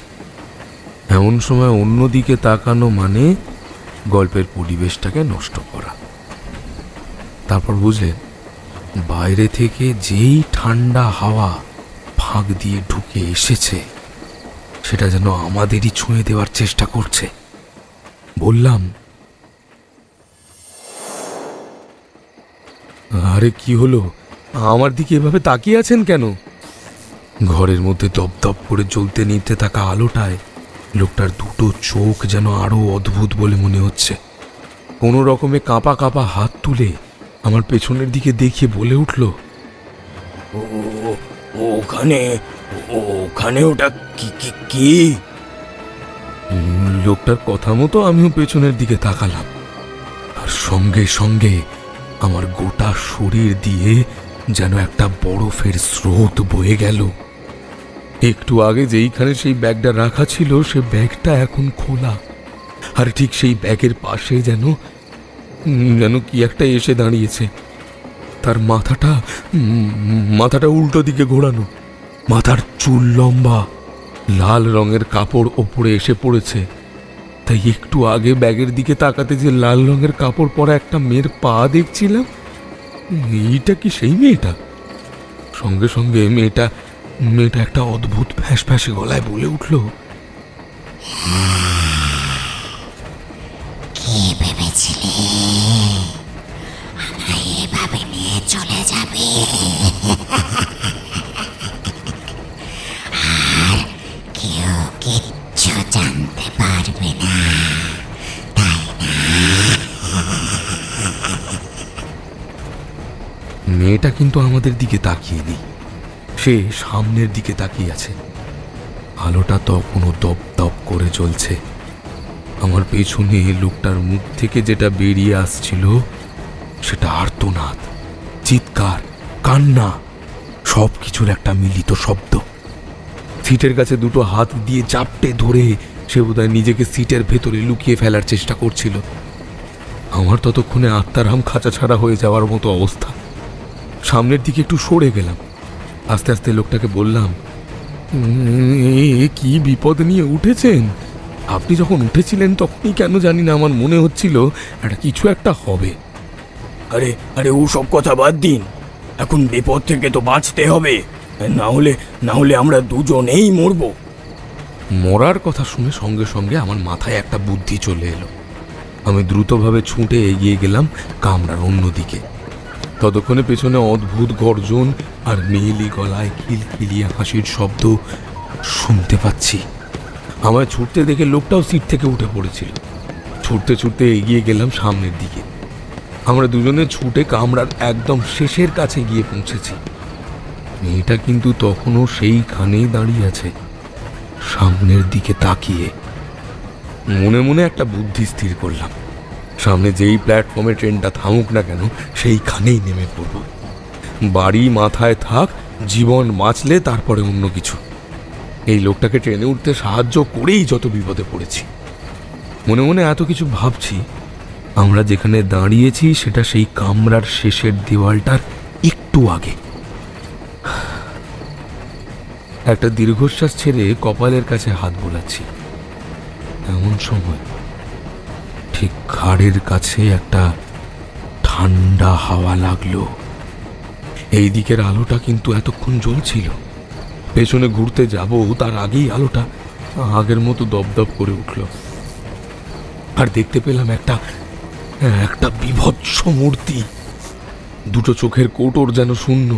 এমন সময় অন্যদিকে তাকানো মানে গল্পের পরিবেশটাকে নষ্ট করা। তারপর বুঝলেন, বাইরে থেকে যেই ঠান্ডা হাওয়া ফাঁক দিয়ে ঢুকে এসেছে সেটা যেন আমাদেরই ছুঁয়ে দেওয়ার চেষ্টা করছে। বললাম, আরে কি হলো? আমার দিকে এভাবে তাকিয়ে আছেন কেন? ঘরের মধ্যে দপদপ করে জ্বলতে নিতে থাকা আলোটায় লোকটার দুটো চোখ যেন আরো অদ্ভুত বলে মনে হচ্ছে। কোনো রকমে কাঁপা কাঁপা হাত তুলে আমার পেছনের দিকে দেখিয়ে বলে উঠল, ওখানে ওখানে ওটা কি কি কি? লোকটার কথা মতো আমিও পেছনের দিকে তাকালাম, আর সঙ্গে সঙ্গে আমার গোটা শরীর দিয়ে যেন একটা বরফের স্রোত বয়ে গেল। একটু আগে যেইখানে সেই ব্যাগটা রাখা ছিল সে ব্যাগটা এখন খোলা, আর ঠিক সেই ব্যাগের পাশে যেন যেন কি একটা এসে দাঁড়িয়েছে। তার মাথাটা উল্টো দিকে ঘোরানো, মাথার চুল লম্বা, লাল রঙের কাপড় ওপরে এসে পড়েছে। তাই একটু আগে ব্যাগের দিকে তাকাতে যে লাল রঙের কাপড় পরা একটা মেয়ের পা দেখছিলাম, এইটা কি সেই মেয়েটা? সঙ্গে সঙ্গে মেয়েটা একটা অদ্ভুত ফ্যাঁস ফ্যাঁসে গলায় বলে উঠল, কি ভেবেছিলি আমায় এভাবে নিয়ে চলে যাবে? আর কেউ কিচ্ছু জানতে পারবে না, তাই না? মেয়েটা কিন্তু আমাদের দিকে তাকিয়ে নেই, সে সামনের দিকে তাকিয়ে আছে। আলোটা তখনও দপ দপ করে জ্বলছে। আমার পেছনে লোকটার মুখ থেকে যেটা বেরিয়ে আসছিল সেটা আর্তনাদ, চিৎকার, কান্না, সব কিছুর একটা মিলিত শব্দ। সিটের কাছে দুটো হাত দিয়ে চাপটে ধরে সে বোধহয় নিজেকে সিটের ভেতরে লুকিয়ে ফেলার চেষ্টা করছিল। আমার ততক্ষণে আত্মারাম খাঁচা ছাড়া হয়ে যাওয়ার মতো অবস্থা। সামনের দিকে একটু সরে গেলাম। আস্তে আস্তে লোকটাকে বললাম, কি বিপদ নিয়ে উঠেছেন? আপনি যখন উঠেছিলেন তখনই কেন জানি না আমার মনে হচ্ছিল কিছু একটা হবে। আরে আরে ও সব কথা বাদ দিন, এখন বিপদ থেকে তো বাঁচতে হবে, না হলে আমরা দুজনেই মরবো। মরার কথা শুনে সঙ্গে সঙ্গে আমার মাথায় একটা বুদ্ধি চলে এলো। আমি দ্রুতভাবে ছুটে এগিয়ে গেলাম কামরার অন্যদিকে। ততক্ষণে পেছনে অদ্ভুত গর্জন আর মেয়েলি গলায় খিলখিলিয়ে হাসির শব্দ শুনতে পাচ্ছি। আমায় ছুটতে দেখে লোকটাও সিট থেকে উঠে পড়েছিল। ছুটতে ছুটতে এগিয়ে গেলাম সামনের দিকে। আমরা দুজনে ছুটে কামরার একদম শেষের কাছে গিয়ে পৌঁছেছি। মেয়েটা কিন্তু তখনও সেইখানেই দাঁড়িয়ে আছে, সামনের দিকে তাকিয়ে। মনে মনে একটা বুদ্ধি স্থির করলাম, সামনে যেই প্ল্যাটফর্মে ট্রেনটা থামুক না কেন সেইখানেই নেমে পড়ব। বাড়ি মাথায় থাক, জীবন বাঁচলে তারপরে অন্য কিছু। এই লোকটাকে ট্রেনে উঠতে সাহায্য করেই যত বিপদে পড়েছি। মনে মনে এত কিছু ভাবছি, আমরা যেখানে দাঁড়িয়েছি সেটা সেই কামরার শেষের দেওয়ালটার একটু আগে। একটা দীর্ঘশ্বাস ছেড়ে কপালের কাছে হাত বোলাচ্ছি। এমন সময় ঠিক ঘাড়ের কাছে একটা ঠান্ডা হাওয়া লাগলো। এই দিকের আলোটা কিন্তু এতক্ষণ জ্বলছিল। পেছনে ঘুরতে যাব তার আগেই আলোটা আগের মতো দপদপ করে উঠল, আর দেখতে পেলাম একটা বিভৎস মূর্তি। দুটো চোখের কোটর যেন শূন্য,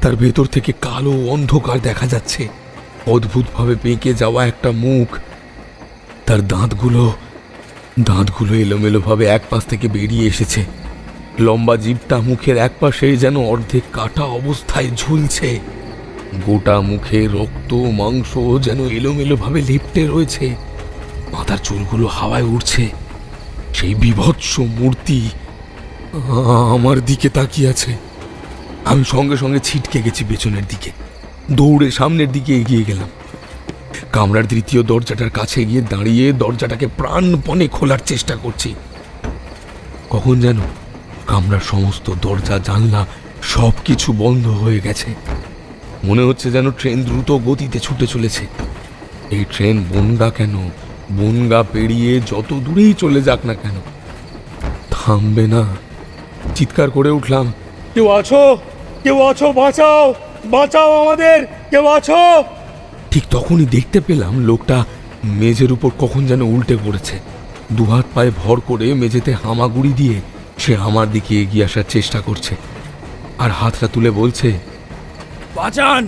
তার ভেতর থেকে কালো অন্ধকার দেখা যাচ্ছে। অদ্ভুতভাবে বেঁকে যাওয়া একটা মুখ, তার দাঁতগুলো এলোমেলোভাবে এক পাশ থেকে বেরিয়ে এসেছে। লম্বা জিভটা মুখের এক পাশে যেন অর্ধেক কাটা অবস্থায় ঝুলছে। গোটা মুখে রক্ত মাংস যেন এলোমেলোভাবে লেপ্টে রয়েছে। মাথার চুলগুলো হাওয়ায় উড়ছে। সেই বিভৎস মূর্তি আমার দিকে তাকিয়ে আছে। আমি সঙ্গে সঙ্গে ছিটকে গেছি পেছনের দিকে, দৌড়ে সামনের দিকে এগিয়ে গেলাম। কামরার তৃতীয় দরজাটার কাছে গিয়ে দাঁড়িয়ে দরজাটাকে প্রাণপণে খোলার চেষ্টা করছি। কখন যেন কামরার সমস্ত দরজা জানলা সব কিছু বন্ধ হয়ে গেছে। মনে হচ্ছে যেন ট্রেন দ্রুত গতিতে ছুটে চলেছে। এই ট্রেন বনগা কেন, বনগা পেরিয়ে যত দূরেই চলে যাক না কেন, থামবে না। চিৎকার করে উঠলাম, কেউ আছো, কেউ আছো, বাঁচাও, বাঁচাও আমাদের, কেউ আছো। ঠিক তখনই দেখতে পেলাম লোকটা মেঝের উপর কখন যেন উল্টে পড়েছে। দুহাত পায়ে ভর করে মেঝেতে হামাগুড়ি দিয়ে সে আমার দিকে এগিয়ে আসার চেষ্টা করছে, আর হাতটা তুলে বলছে, বাঁচান,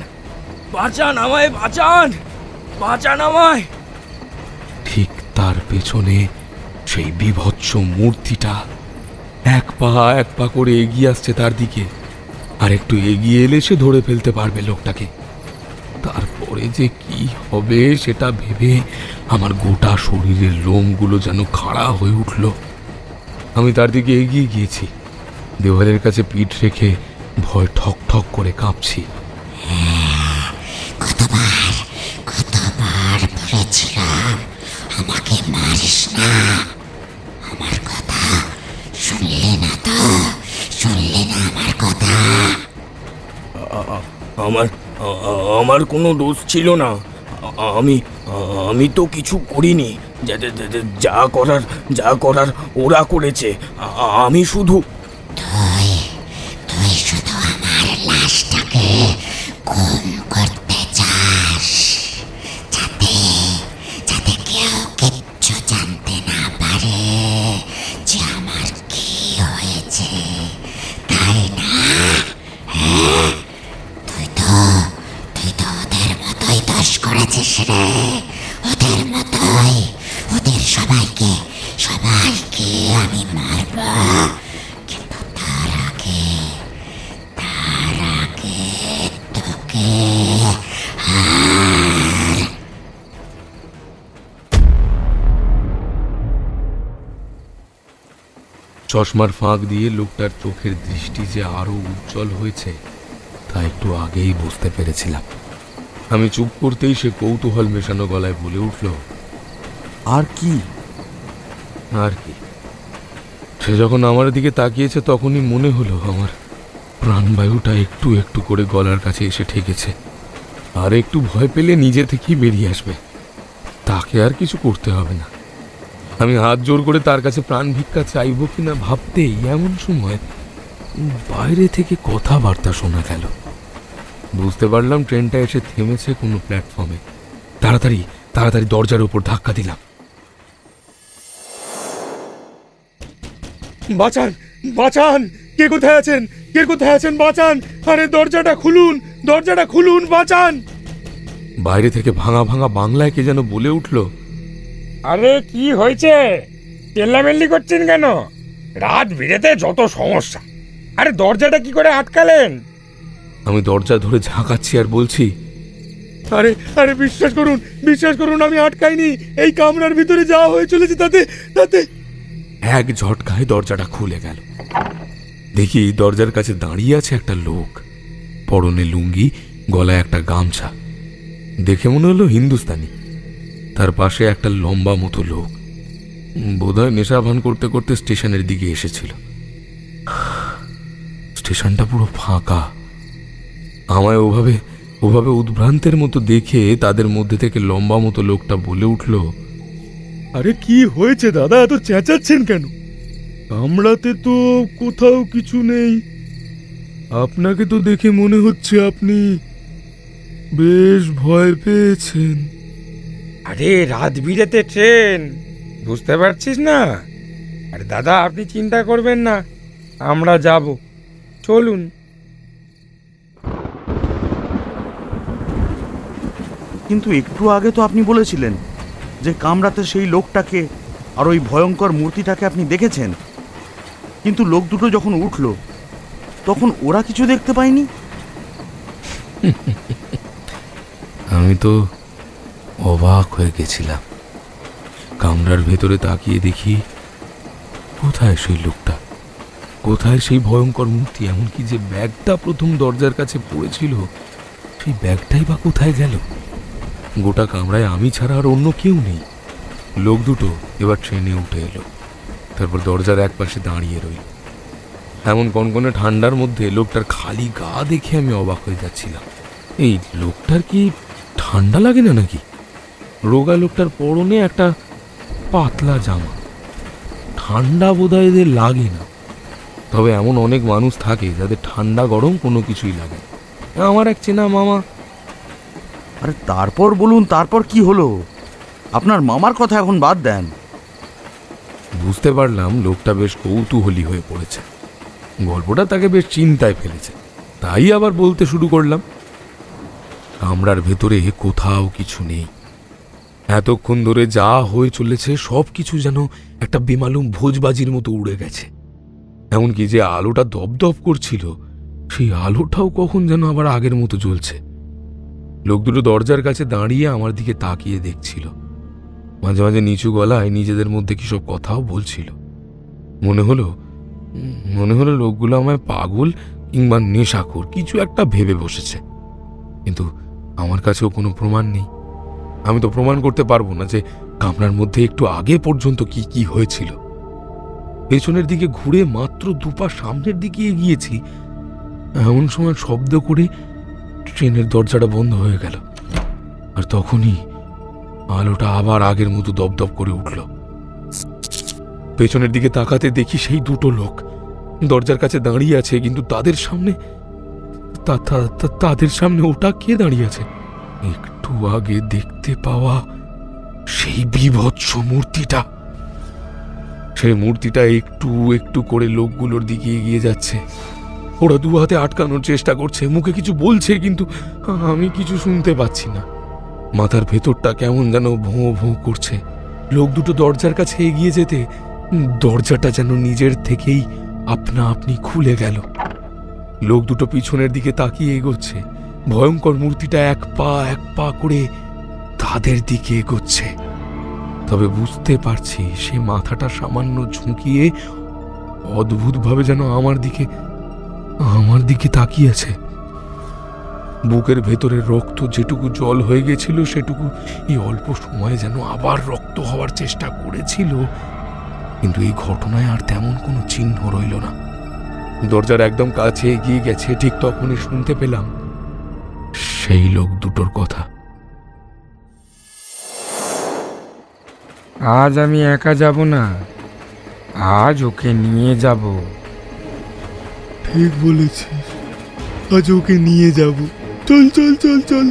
বাঁচান আমায়, বাঁচান, বাঁচান আমায়। ঠিক তার পেছনে সেই বীভৎস মূর্তিটা এক পা করে এগিয়ে আসছে তার দিকে। আর একটু এগিয়ে এলে সে ধরে ফেলতে পারবে লোকটাকে। তারপরে যে কি হবে সেটা ভেবে আমার গোটা শরীরের লোমগুলো যেন খাড়া হয়ে উঠল। আমি তার দিকে এগিয়ে গিয়েছি, দেওয়ালের কাছে পিঠ রেখে ভয় ঠক ঠক করে কাঁপছি। কতবার কতবার বলেছিলাম আমাকে মারিস না, আমার কথা শুনলে না তো, শুনলে না আমার কথা? আমার কোনো দোষ ছিল না। আমি তো কিছু করিনি। যা করার ওরা করেছে। আমি শুধু তুই শুধু আমার লাশটাকে খুন করতে চাস, যাতে যাতে কেউ কিচ্ছু জানতে না পারে যে আমার কি হয়েছে, তাই না? তুই তো ওদের মতোই দোষ করেছিস রে, ওদের মতোই। ওদের সবাইকে আমি মারব, কিন্তু তার আগে তোকে। চশমার ফাঁক দিয়ে লোকটার চোখের দৃষ্টি যে আরো উজ্জ্বল হয়েছে তা একটু আগেই বুঝতে পেরেছিলাম। আমি চুপ করতেই সে কৌতূহল মেশানো গলায় বলে উঠল, আর কি? আর কি? সে যখন আমার দিকে তাকিয়েছে তখনই মনে হলো আমার প্রাণবায়ুটা একটু একটু করে গলার কাছে এসে ঠেকেছে। আর একটু ভয় পেলে নিজে থেকেই বেরিয়ে আসবে, তাকে আর কিছু করতে হবে না। আমি হাত জোর করে তার কাছে প্রাণ ভিক্ষা চাইব কিনা ভাবতেই এমন সময় বাইরে থেকে কথাবার্তা শোনা গেল। বুঝতে পারলাম ট্রেনটা এসে থেমেছে কোনো প্ল্যাটফর্মে। তাড়াতাড়ি তাড়াতাড়ি দরজার উপর ধাক্কা দিলাম। বাঁচান, বাঁচান, কে কোথায় আছেন, কে কোথায় আছেন, বাঁচান, আরে দরজাটা খুলুন, দরজাটা খুলুন, বাঁচান। বাইরে থেকে ভাঙা ভাঙা বাংলায় কে যেন বলে উঠল, আরে কি হয়েছে, চেল্লামেল্লি করছেন কেন? রাত বিরেতে যত সমস্যা। আরে দরজাটা কি করে আটকালেন? আমি দরজা ধরে ঝাঁকাচ্ছি আর বলছি, আরে আরে বিশ্বাস করুন, বিশ্বাস করুন, আমি আটকাইনি। এই কামরার ভিতরে যাওয়া হয়ে চলেছে, তাতে এক ঝটকায় দরজাটা খুলে গেল। দেখি দরজার কাছে দাঁড়িয়ে আছে একটা লোক, পরনে লুঙ্গি, গলায় একটা গামছা। দেখে মনে হলো হিন্দুস্তানি। তার পাশে একটা লম্বা মতো লোক, বোধহয় নেশা ভান করতে করতে স্টেশনের দিকে এসেছিল। স্টেশনটা পুরো ফাঁকা। আমায় ওভাবে উদ্ভ্রান্তের মতো দেখে তাদের মধ্যে থেকে লম্বা মতো লোকটা বলে উঠল, আরে কি হয়েছে দাদা, এত চেঁচাচ্ছেন কেন? কামরাতে তো কোথাও কিছু নেই। আপনাকে তো দেখে মনে হচ্ছে আপনি বেশ ভয় পেয়েছেন। আরে রাত বিরেতে ট্রেন, বুঝতে পারছিস না? আরে দাদা আপনি চিন্তা করবেন না, আমরা যাব, চলুন। কিন্তু একটু আগে তো আপনি বলেছিলেন যে কামরাতে সেই লোকটাকে আর ওই ভয়ঙ্কর মূর্তিটাকে আপনি দেখেছেন, কিন্তু লোক দুটো যখন উঠল তখন ওরা কিছু দেখতে পায়নি। আমি তো অবাক হয়ে গেছিলাম। কামরার ভেতরে তাকিয়ে দেখি কোথায় সেই লোকটা, কোথায় সেই ভয়ঙ্কর মূর্তি? এমনকি যে ব্যাগটা প্রথম দরজার কাছে পড়েছিল, সেই ব্যাগটাই বা কোথায় গেল? গোটা কামরায় আমি ছাড়া আর অন্য কেউ নেই। লোক দুটো এবার ট্রেনে উঠে এলো, তারপর দরজার একপাশে দাঁড়িয়ে রইল। এমন কনকনে ঠান্ডার মধ্যে লোকটার খালি গা দেখে আমি অবাক হয়ে যাচ্ছিলাম। এই লোকটার কি ঠান্ডা লাগে না নাকি? রোগা লোকটার পরনে একটা পাতলা জামা। ঠান্ডা বোধহয় এদের লাগে না, তবে এমন অনেক মানুষ থাকে যাদের ঠান্ডা গরম কোনো কিছুই লাগে না। আমার এক চেনা মামা। আরে তারপর বলুন, তারপর কি হলো? আপনার মামার কথা এখন বাদ দেন। বুঝতে পারলাম লোকটা বেশ কৌতূহলী হয়ে পড়েছে, গল্পটা তাকে বেশ চিন্তায় ফেলেছে। তাই আবার বলতে শুরু করলাম। কামরার ভেতরে কোথাও কিছু নেই। এতক্ষণ ধরে যা হয়ে চলেছে সব কিছু যেন একটা বেমালুম ভোজবাজির মতো উড়ে গেছে। এমনকি যে আলোটা দপদপ করছিল, সেই আলোটাও কখন যেন আবার আগের মতো জ্বলছে। লোক দুটো দরজার কাছে দাঁড়িয়ে আমার দিকে তাকিয়ে দেখছিল, মাঝে মাঝে নিচু গলায় নিজেদের মধ্যে কি সব কথাও বলছিল। মনে হলো লোকগুলো আমায় পাগল কিংবা নেশাখোর কিছু একটা ভেবে বসেছে। কিন্তু আমার কাছেও কোনো প্রমাণ নেই। আমি তো প্রমাণ করতে পারবো না যে কামরার মধ্যে একটু আগে পর্যন্ত কি কি হয়েছিল। পেছনের দিকে ঘুরে মাত্র দুপা সামনের দিকে এগিয়েছি, এমন সময় শব্দ করে ট্রেনের দরজাটা বন্ধ হয়ে গেল। আর তখনই আলোটা আবার আগের মতো দপদপ করে উঠল। পেছনের দিকে তাকাতে দেখি সেই দুটো লোক দরজার কাছে দাঁড়িয়ে আছে, কিন্তু তাদের সামনে ওটা কে দাঁড়িয়ে আছে? একটু আগে দেখতে পাওয়া সেই বীভৎস মূর্তিটা। সেই মূর্তিটা একটু একটু করে লোকগুলোর দিকে এগিয়ে যাচ্ছে। ওরা দু হাতে আটকানোর চেষ্টা করছে, মুখে কিছু বলছে, কিন্তু আমি কিছু শুনতে পাচ্ছি না। মাথার ভেতরটা কেমন যেন ভোঁ ভোঁ করছে। লোক দুটো দরজার কাছে এগিয়ে যেতে দরজাটা যেন নিজের থেকেই আপনা আপনি খুলে গেল। লোক দুটো পিছনের দিকে তাকিয়ে এগোচ্ছে। ভয়ঙ্কর মূর্তিটা এক পা করে তাদের দিকে এগোচ্ছে। তবে বুঝতে পারছি সে মাথাটা সামান্য ঝুঁকিয়ে অদ্ভুতভাবে যেন আমার দিকে তাকিয়েছে। বুকের ভেতরে রক্ত যেটুকু জল হয়ে গেছিল সেটুকু এই অল্প সময়ে যেন আবার রক্ত হওয়ার চেষ্টা করেছিল, কিন্তু এই ঘটনায় আর তেমন কোনো চিহ্ন রইল না। দরজার একদম কাছে এগিয়ে গেছে, ঠিক তখনই শুনতে পেলাম সেই লোক দুটোর কথা। আজ আমি একা যাব না, আজ ওকে নিয়ে যাব। ঠিক বলেছিস, আজ ওকে নিয়ে যাব। চল চল চল চল।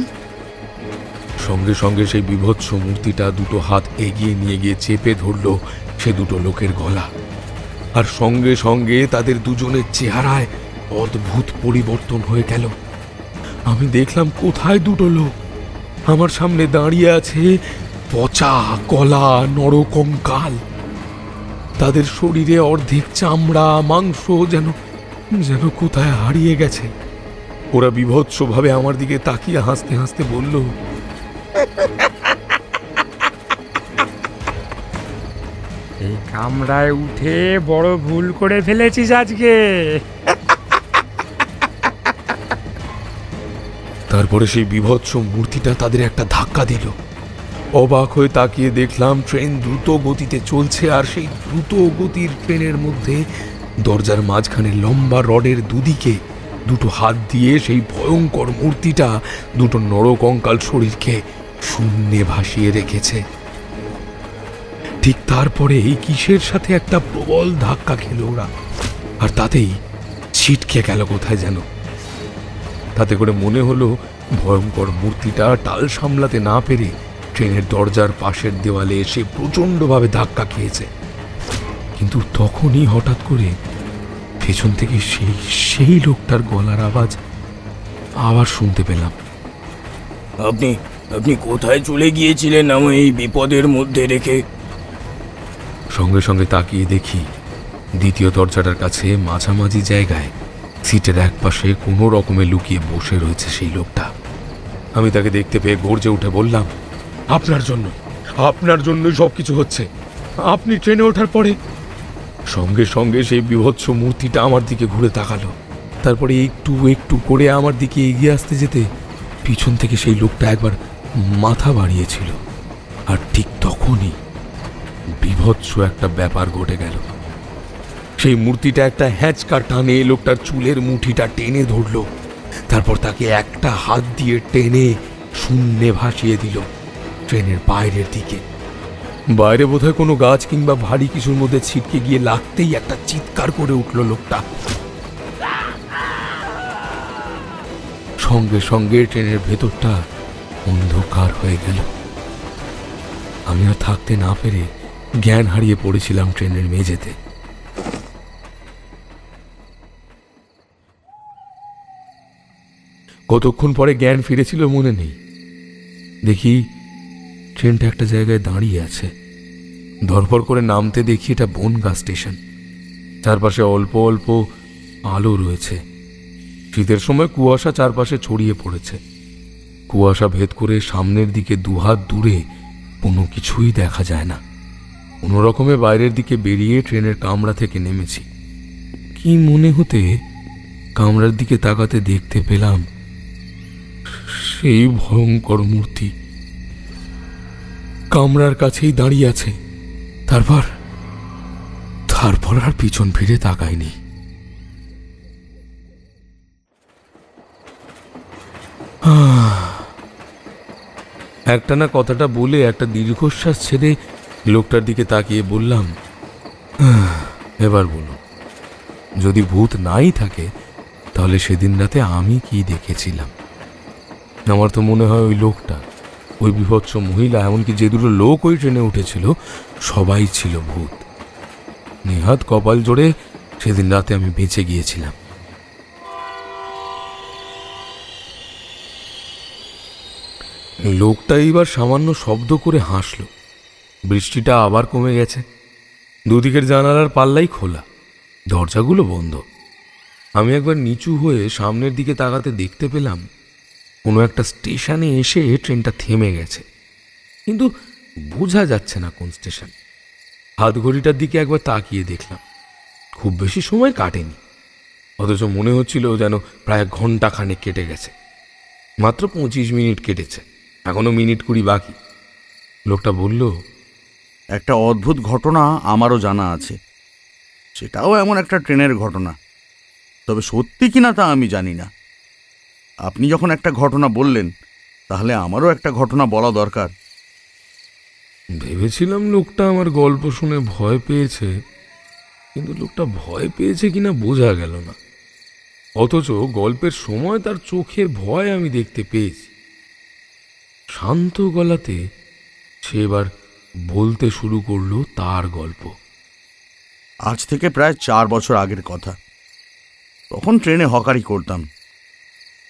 সঙ্গে সঙ্গে সেই বীভৎস মূর্তিটা দুটো হাত এগিয়ে নিয়ে গিয়ে চেপে ধরল সে দুটো লোকের গলা। আর সঙ্গে সঙ্গে তাদের দুজনের চেহারায় অদ্ভুত পরিবর্তন হয়ে গেল। আমি দেখলাম কোথায় দুটো লোক আমার সামনে দাঁড়িয়ে আছে, পচা গলা, নরকঙ্কাল। তাদের শরীরে অর্ধেক চামড়া, মাংস যেন কোথায় হারিয়ে গেছে। ওরা বিভৎসভাবে আমার দিকে তাকিয়ে হাসতে হাসতে বলল, এই কামরায় উঠে বড় ভুল করে ফেলেছিস আজকে। তারপরে সেই বীভৎস মূর্তিটা তাদের একটা ধাক্কা দিল। অবাক হয়ে তাকিয়ে দেখলাম ট্রেন দ্রুত গতিতে চলছে, আর সেই দ্রুত গতির ট্রেনের মধ্যে দরজার মাঝখানে লম্বা রডের দুদিকে দুটো হাত দিয়ে সেই ভয়ঙ্কর মূর্তিটা দুটো নরকঙ্কাল শরীরকে শূন্যে ভাসিয়ে রেখেছে। ঠিক তারপরে এই কিসের সাথে একটা প্রবল ধাক্কা খেল ওরা, আর তাতেই ছিটকে গেল কোথায় যেন। তাতে করে মনে হলো ভয়ঙ্কর মূর্তিটা টাল সামলাতে না পেরে ট্রেনের দরজার পাশের দেওয়ালে এসে প্রচণ্ডভাবে ধাক্কা খেয়েছে। কিন্তু তখনই হঠাৎ করে পেছন থেকে সেই লোকটার গলার আওয়াজ আবার শুনতে পেলাম। আপনি কোথায় চলে গিয়েছিলেন আমি এই বিপদের মধ্যে রেখে? সঙ্গে সঙ্গে তাকিয়ে দেখি দ্বিতীয় দরজাটার কাছে মাঝামাঝি জায়গায় সিটের এক পাশে কোনো রকমে লুকিয়ে বসে রয়েছে সেই লোকটা। আমি তাকে দেখতে পেয়ে গর্জে উঠে বললাম, আপনার জন্যই সবকিছু হচ্ছে। আপনি ট্রেনে ওঠার পরে সঙ্গে সঙ্গে সেই বীভৎস মূর্তিটা আমার দিকে ঘুরে তাকালো। তারপরে একটু একটু করে আমার দিকে এগিয়ে আসতে যেতে পিছন থেকে সেই লোকটা একবার মাথা বাড়িয়েছিল। আর ঠিক তখনই বীভৎস একটা ব্যাপার ঘটে গেল। সেই মূর্তিটা একটা হ্যাঁচকা টানে লোকটার চুলের মুঠিটা টেনে ধরলো, তারপর তাকে একটা হাত দিয়ে টেনে শূন্যে ভাসিয়ে দিল ট্রেনের বাইরের দিকে। বাইরে বোধহয় কোনো গাছ কিংবা ভারী কিছুর মধ্যে ছিটকে গিয়ে লাগতেই একটা চিৎকার করে উঠল লোকটা। সঙ্গে সঙ্গে ট্রেনের ভেতরটা অন্ধকার হয়ে গেল। আমি আর থাকতে না পেরে জ্ঞান হারিয়ে পড়েছিলাম ট্রেনের মেঝেতে। কতক্ষণ পরে জ্ঞান ফিরেছিল মনে নেই। দেখি ট্রেনটা একটা জায়গায় দাঁড়িয়ে আছে। ধরপড় করে নামতে দেখি এটা বনগাঁ স্টেশন। চারপাশে অল্প অল্প আলো রয়েছে। শীতের সময় কুয়াশা চারপাশে ছড়িয়ে পড়েছে। কুয়াশা ভেদ করে সামনের দিকে দুহাত দূরে কোনো কিছুই দেখা যায় না। কোনো রকমে বাইরের দিকে বেরিয়ে ট্রেনের কামরা থেকে নেমেছি। কি মনে হতে কামরার দিকে তাকাতে দেখতে পেলাম সেই ভয়ঙ্কর মূর্তি কামরার কাছেই দাঁড়িয়ে আছে। তারপর আর পিছন ফিরে তাকায়নি। একটানা কথাটা বলে একটা দীর্ঘশ্বাস ছেড়ে লোকটার দিকে তাকিয়ে বললাম, এবার বলো, যদি ভূত নাই থাকে তাহলে সেদিন রাতে আমি কি দেখেছিলাম? আমার তো মনে হয় ওই লোকটা, ওই বীভৎস মহিলা, এমনকি যে দুটো লোক ওই ট্রেনে উঠেছিল সবাই ছিল ভূত। নেহাত কপাল জোড়ে সেদিন রাতে আমি বেঁচে গিয়েছিলাম। লোকটা এইবার সামান্য শব্দ করে হাসল। বৃষ্টিটা আবার কমে গেছে। দুদিকের জানালার পাল্লাই খোলা, দরজাগুলো বন্ধ। আমি একবার নিচু হয়ে সামনের দিকে তাকাতে দেখতে পেলাম কোনো একটা স্টেশনে এসে ট্রেনটা থেমে গেছে, কিন্তু বোঝা যাচ্ছে না কোন স্টেশন। হাত ঘড়িটার দিকে একবার তাকিয়ে দেখলাম, খুব বেশি সময় কাটেনি, অথচ মনে হচ্ছিল যেন প্রায় ঘন্টা খানেক কেটে গেছে। মাত্র 25 মিনিট কেটেছে, এখনো মিনিট 20 বাকি। লোকটা বলল, একটা অদ্ভুত ঘটনা আমারও জানা আছে। সেটাও এমন একটা ট্রেনের ঘটনা, তবে সত্যি কিনা তা আমি জানি না। আপনি যখন একটা ঘটনা বললেন, তাহলে আমারও একটা ঘটনা বলা দরকার। ভেবেছিলাম লোকটা আমার গল্প শুনে ভয় পেয়েছে, কিন্তু লোকটা ভয় পেয়েছে কিনা বোঝা গেল না। অথচ গল্পের সময় তার চোখের ভয় আমি দেখতে পেয়েছি। শান্ত গলাতে সে এবার বলতে শুরু করলো তার গল্প। আজ থেকে প্রায় 4 বছর আগের কথা। তখন ট্রেনে হকারি করতাম।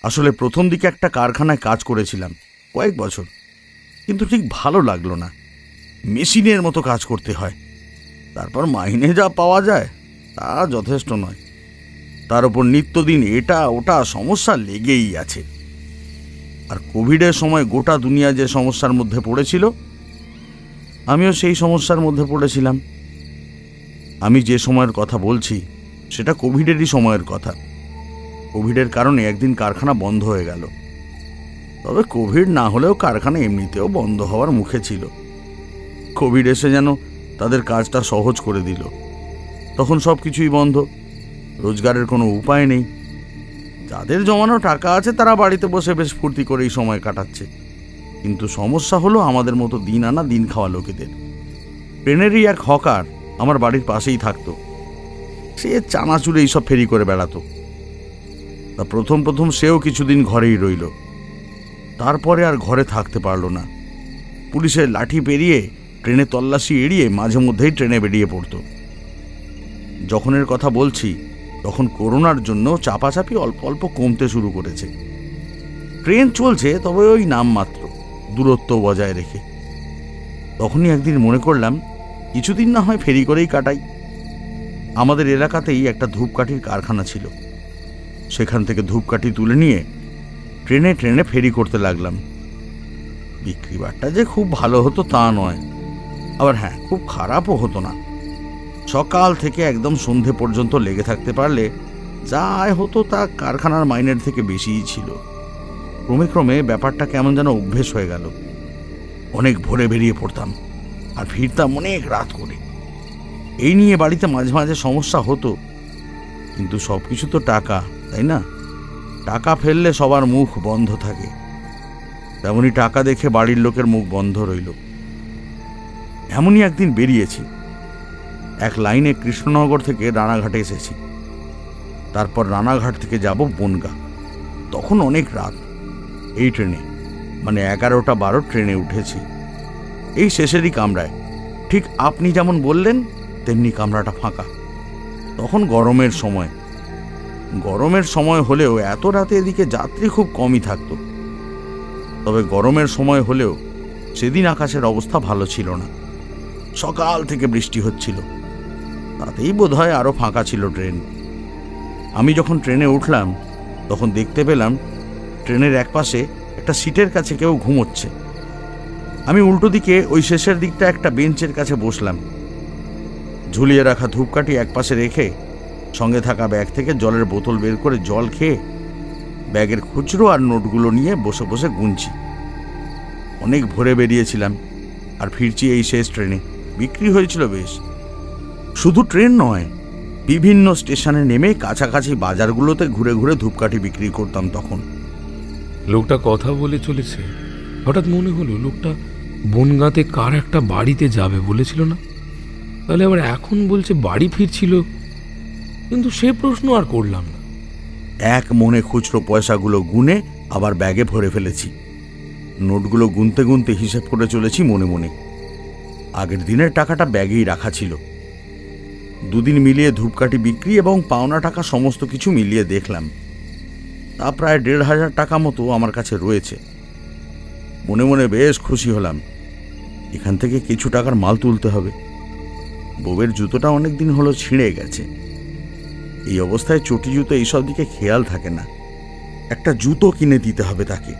আসলে প্রথম দিকে একটা কারখানায় কাজ করেছিলাম কয়েক বছর, কিন্তু ঠিক ভালো লাগলো না। মেশিনের মতো কাজ করতে হয়, তারপর মাইনে যা পাওয়া যায় তা যথেষ্ট নয়। তার উপর নিত্যদিন এটা ওটা সমস্যা লেগেই আছে। আর কোভিডের সময় গোটা দুনিয়া যে সমস্যার মধ্যে পড়েছিল, আমিও সেই সমস্যার মধ্যে পড়েছিলাম। আমি যে সময়ের কথা বলছি সেটা কোভিডেরই সময়ের কথা। কোভিডের কারণে একদিন কারখানা বন্ধ হয়ে গেল। তবে কোভিড না হলেও কারখানা এমনিতেও বন্ধ হওয়ার মুখে ছিল। কোভিড এসে যেন তাদের কাজটা সহজ করে দিল। তখন সব কিছুই বন্ধ, রোজগারের কোনো উপায় নেই। যাদের জমানো টাকা আছে তারা বাড়িতে বসে বেশ ফুর্তি করেই সময় কাটাচ্ছে। কিন্তু সমস্যা হলো আমাদের মতো দিন আনা দিন খাওয়া লোকেদের। ট্রেনেরই এক হকার আমার বাড়ির পাশেই থাকতো। সে চানাচুরে এইসব ফেরি করে বেড়াতো। তা প্রথম সেও কিছুদিন ঘরেই রইল। তারপরে আর ঘরে থাকতে পারল না। পুলিশের লাঠি পেরিয়ে ট্রেনে তল্লাশি এড়িয়ে মাঝে মধ্যেই ট্রেনে বেরিয়ে পড়ত। যখনের কথা বলছি তখন করোনার জন্য চাপাচাপি অল্প অল্প কমতে শুরু করেছে। ট্রেন চলছে, তবে ওই নামমাত্র, দূরত্ব বজায় রেখে। তখনই একদিন মনে করলাম কিছুদিন না হয় ফেরি করেই কাটাই। আমাদের এলাকাতেই একটা ধূপকাঠির কারখানা ছিল। সেখান থেকে ধূপকাঠি তুলে নিয়ে ট্রেনে ট্রেনে ফেরি করতে লাগলাম। বিক্রি বাট্টা যে খুব ভালো হতো তা নয়, আবার হ্যাঁ খুব খারাপও হতো না। সকাল থেকে একদম সন্ধে পর্যন্ত লেগে থাকতে পারলে যা আয় হতো তা কারখানার মাইনের থেকে বেশিই ছিল। ক্রমে ক্রমে ব্যাপারটা কেমন যেন অভ্যেস হয়ে গেল। অনেক ভোরে বেরিয়ে পড়তাম আর ফিরতাম অনেক রাত করে। এই নিয়ে বাড়িতে মাঝে মাঝে সমস্যা হতো, কিন্তু সব কিছু তো টাকা, তাই না? টাকা ফেললে সবার মুখ বন্ধ থাকে, তেমনি টাকা দেখে বাড়ির লোকের মুখ বন্ধ রইল। এমনই একদিন বেরিয়েছি। এক লাইনে কৃষ্ণনগর থেকে রানাঘাটে এসেছি, তারপর রানাঘাট থেকে যাব বনগাঁ। তখন অনেক রাত। এই ট্রেনে মানে 11টা-12 ট্রেনে উঠেছি, এই শেষেরই কামরায়। ঠিক আপনি যেমন বললেন তেমনি কামরাটা ফাঁকা। তখন গরমের সময় হলেও এত রাতে এদিকে যাত্রী খুব কমই থাকতো। তবে গরমের সময় হলেও সেদিন আকাশের অবস্থা ভালো ছিল না। সকাল থেকে বৃষ্টি হচ্ছিল, তাতেই বোধহয় আরো ফাঁকা ছিল ট্রেন। আমি যখন ট্রেনে উঠলাম তখন দেখতে পেলাম ট্রেনের একপাশে একটা সিটের কাছে কেউ ঘুমোচ্ছে। আমি উল্টো দিকে ওই শেষের দিকটা একটা বেঞ্চের কাছে বসলাম। ঝুলিয়ে রাখা ধূপকাঠি একপাশে রেখে সঙ্গে থাকা ব্যাগ থেকে জলের বোতল বের করে জল খেয়ে ব্যাগের খুচরো আর নোটগুলো নিয়ে বসে বসে গুনছি। অনেক ভোরে বেরিয়েছিলাম আর ফিরছি এই শেষ ট্রেনে। বিক্রি হয়েছিল বেশ। শুধু ট্রেন নয়, বিভিন্ন স্টেশনে নেমে কাছাকাছি বাজারগুলোতে ঘুরে ঘুরে ধূপকাঠি বিক্রি করতাম তখন। লোকটা কথা বলে চলেছে, হঠাৎ মনে হলো লোকটা বনগাঁতে কার একটা বাড়িতে যাবে বলেছিল না? তাহলে আবার এখন বলছে বাড়ি ফিরছিল, কিন্তু সে প্রশ্ন আর করলাম না। এক মনে খুচরো পয়সাগুলো গুনে আবার ব্যাগে ভরে ফেলেছি। নোটগুলো গুনতে গুনতে হিসেব করে চলেছি মনে মনে। আগের দিনের টাকাটা ব্যাগেই রাখা ছিল। দুদিন মিলিয়ে ধূপকাঠি বিক্রি এবং পাওনা টাকা সমস্ত কিছু মিলিয়ে দেখলাম তা প্রায় 1,500 টাকা মতো আমার কাছে রয়েছে। মনে মনে বেশ খুশি হলাম। এখান থেকে কিছু টাকার মাল তুলতে হবে। বউয়ের জুতোটা অনেকদিন হলো ছিঁড়ে গেছে। এই অবস্থায় চটি জুতো এইসব দিকে খেয়াল থাকে না। একটা জুতো কিনে দিতে হবে তাকে,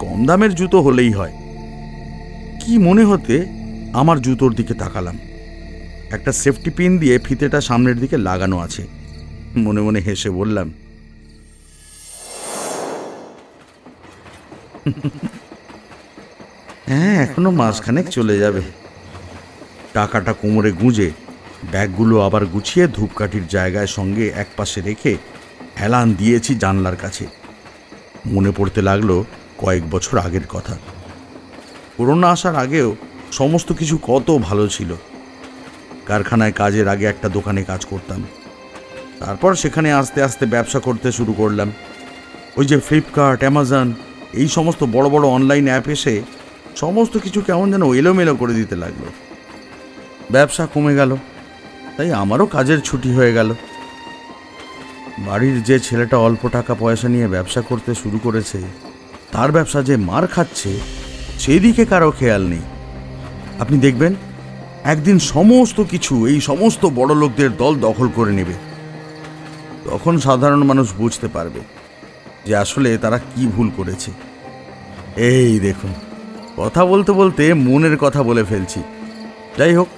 কম দামের জুতো হলেই হয়। কি মনে হতে আমার জুতোর দিকে তাকালাম। একটা সেফটি পিন দিয়ে ফিতেটা সামনের দিকে লাগানো আছে। মনে মনে হেসে বললাম, হ্যাঁ, এখনো মাসখানেক চলে যাবে। টাকাটা কোমরে গুঁজে ব্যাগগুলো আবার গুছিয়ে ধূপকাঠির জায়গায় সঙ্গে একপাশে রেখে হেলান দিয়েছি জানলার কাছে। মনে পড়তে লাগলো কয়েক বছর আগের কথা। করোনা আসার আগেও সমস্ত কিছু কত ভালো ছিল। কারখানায় কাজের আগে একটা দোকানে কাজ করতাম, তারপর সেখানে আস্তে আস্তে ব্যবসা করতে শুরু করলাম। ওই যে ফ্লিপকার্ট, অ্যামাজন এই সমস্ত বড় বড় অনলাইন অ্যাপ এসে সমস্ত কিছু কেমন যেন এলোমেলো করে দিতে লাগলো। ব্যবসা কমে গেল, তাই আমারও কাজের ছুটি হয়ে গেল। বাড়ির যে ছেলেটা অল্প টাকা পয়সা নিয়ে ব্যবসা করতে শুরু করেছে, তার ব্যবসা যে মার খাচ্ছে সেই দিকে কারো খেয়াল নেই। আপনি দেখবেন একদিন সমস্ত কিছু এই সমস্ত বড় লোকদের দল দখল করে নেবে। তখন সাধারণ মানুষ বুঝতে পারবে যে আসলে তারা কি ভুল করেছে। এই দেখুন, কথা বলতে বলতে মনের কথা বলে ফেলছি। যাই হোক,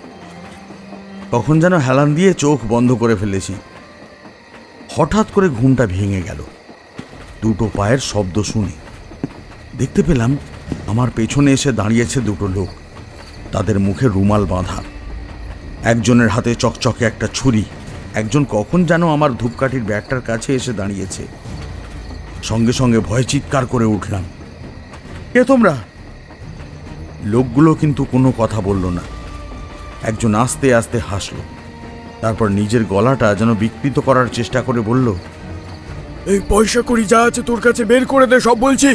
তখন যেন হেলান দিয়ে চোখ বন্ধ করে ফেলেছি। হঠাৎ করে ঘুমটা ভেঙে গেল দুটো পায়ের শব্দ শুনে। দেখতে পেলাম আমার পেছনে এসে দাঁড়িয়েছে দুটো লোক। তাদের মুখে রুমাল বাঁধা। একজনের হাতে চকচকে একটা ছুরি। একজন কখন যেন আমার ধূপকাঠির ব্যাগটার কাছে এসে দাঁড়িয়েছে। সঙ্গে সঙ্গে ভয় চিৎকার করে উঠলাম, কে তোমরা? লোকগুলো কিন্তু কোনো কথা বলল না। একজন আস্তে আস্তে হাসল, তারপর নিজের গলাটা যেন বিকৃত করার চেষ্টা করে বলল, এই পয়সা করি যা আছে তোর কাছে বের করে দে সব বলছি,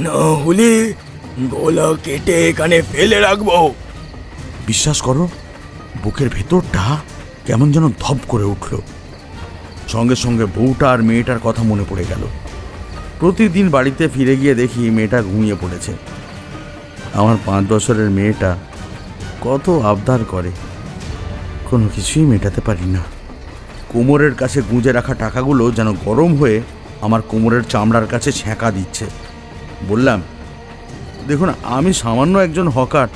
না হলে গলা কেটে এখানে ফেলে রাখবো। বিশ্বাস করো, বুকের ভেতরটা কেমন যেন ধপ করে উঠল। সঙ্গে সঙ্গে বউটা আর মেয়েটার কথা মনে পড়ে গেল। প্রতিদিন বাড়িতে ফিরে গিয়ে দেখি মেয়েটা ঘুমিয়ে পড়েছে। আমার 5 বছরের মেয়েটা কত আবদার করে, কোনো কিছুই মেটাতে পারি না। কোমরের কাছে গুঁজে রাখা টাকাগুলো যেন গরম হয়ে আমার কোমরের চামড়ার কাছে ছ্যাঁকা দিচ্ছে। বললাম, দেখুন, আমি সামান্য একজন হকার,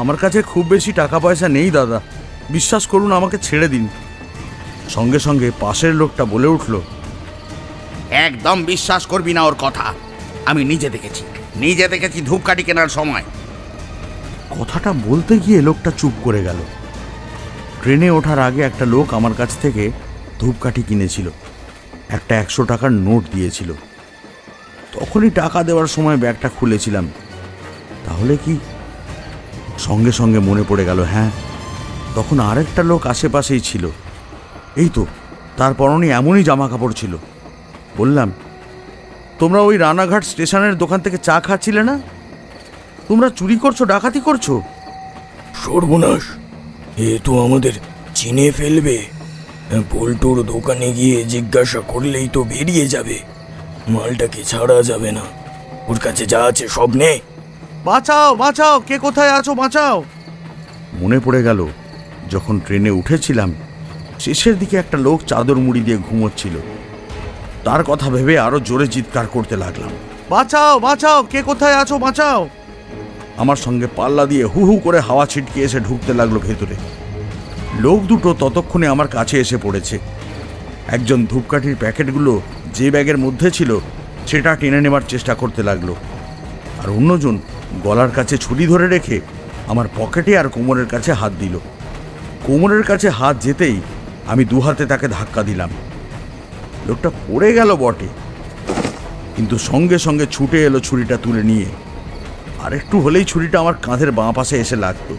আমার কাছে খুব বেশি টাকা পয়সা নেই দাদা, বিশ্বাস করুন, আমাকে ছেড়ে দিন। সঙ্গে সঙ্গে পাশের লোকটা বলে উঠল, একদম বিশ্বাস করবি না ওর কথা। আমি নিজে দেখেছি ধূপকাঠি কেনার সময়। কথাটা বলতে গিয়ে লোকটা চুপ করে গেল। ট্রেনে ওঠার আগে একটা লোক আমার কাছ থেকে ধূপকাঠি কিনেছিল, একটা 100 টাকার নোট দিয়েছিল। তখনই টাকা দেওয়ার সময় ব্যাগটা খুলেছিলাম। তাহলে কি? সঙ্গে সঙ্গে মনে পড়ে গেল, হ্যাঁ, তখন আরেকটা লোক আশেপাশেই ছিল। এই তো, তার পরনে এমনই জামা কাপড় ছিল। বললাম, তোমরা ওই রানাঘাট স্টেশনের দোকান থেকে চা খাচ্ছিলে না? তোমরা চুরি করছো, ডাকাতি করছো? সর্বনাশ, এ তো আমাদের চিনে ফেলবে। পল্টুর দোকানে গিয়ে জিজ্ঞাসা করলেই তো বেরিয়ে যাবে। মালটাকে ছাড়া যাবে না, ওর কাছে যা আছে সব নে। বাঁচাও, বাঁচাও, কে কোথায় আছো, বাঁচাও! মনে পড়ে গেল, যখন ট্রেনে উঠেছিলাম শেষের দিকে একটা লোক চাদর মুড়ি দিয়ে ঘুমোচ্ছিল। তার কথা ভেবে আরো জোরে চিৎকার করতে লাগলাম, বাঁচাও, বাঁচাও, কে কোথায় আছো, বাঁচাও! আমার সঙ্গে পাল্লা দিয়ে হু হু করে হাওয়া ছিটকে এসে ঢুকতে লাগলো ভেতরে। লোক দুটো ততক্ষণে আমার কাছে এসে পড়েছে। একজন ধূপকাঠির প্যাকেটগুলো যে ব্যাগের মধ্যে ছিল সেটা টেনে নেবার চেষ্টা করতে লাগলো, আর অন্যজন গলার কাছে ছুরি ধরে রেখে আমার পকেটে আর কোমরের কাছে হাত দিল। কোমরের কাছে হাত যেতেই আমি দু হাতে তাকে ধাক্কা দিলাম। লোকটা পড়ে গেল বটে, কিন্তু সঙ্গে সঙ্গে ছুটে এলো ছুরিটা তুলে নিয়ে। আর একটু হলেই ছুরিটা আমার কাঁধের বাঁ পাশে এসে লাগতো।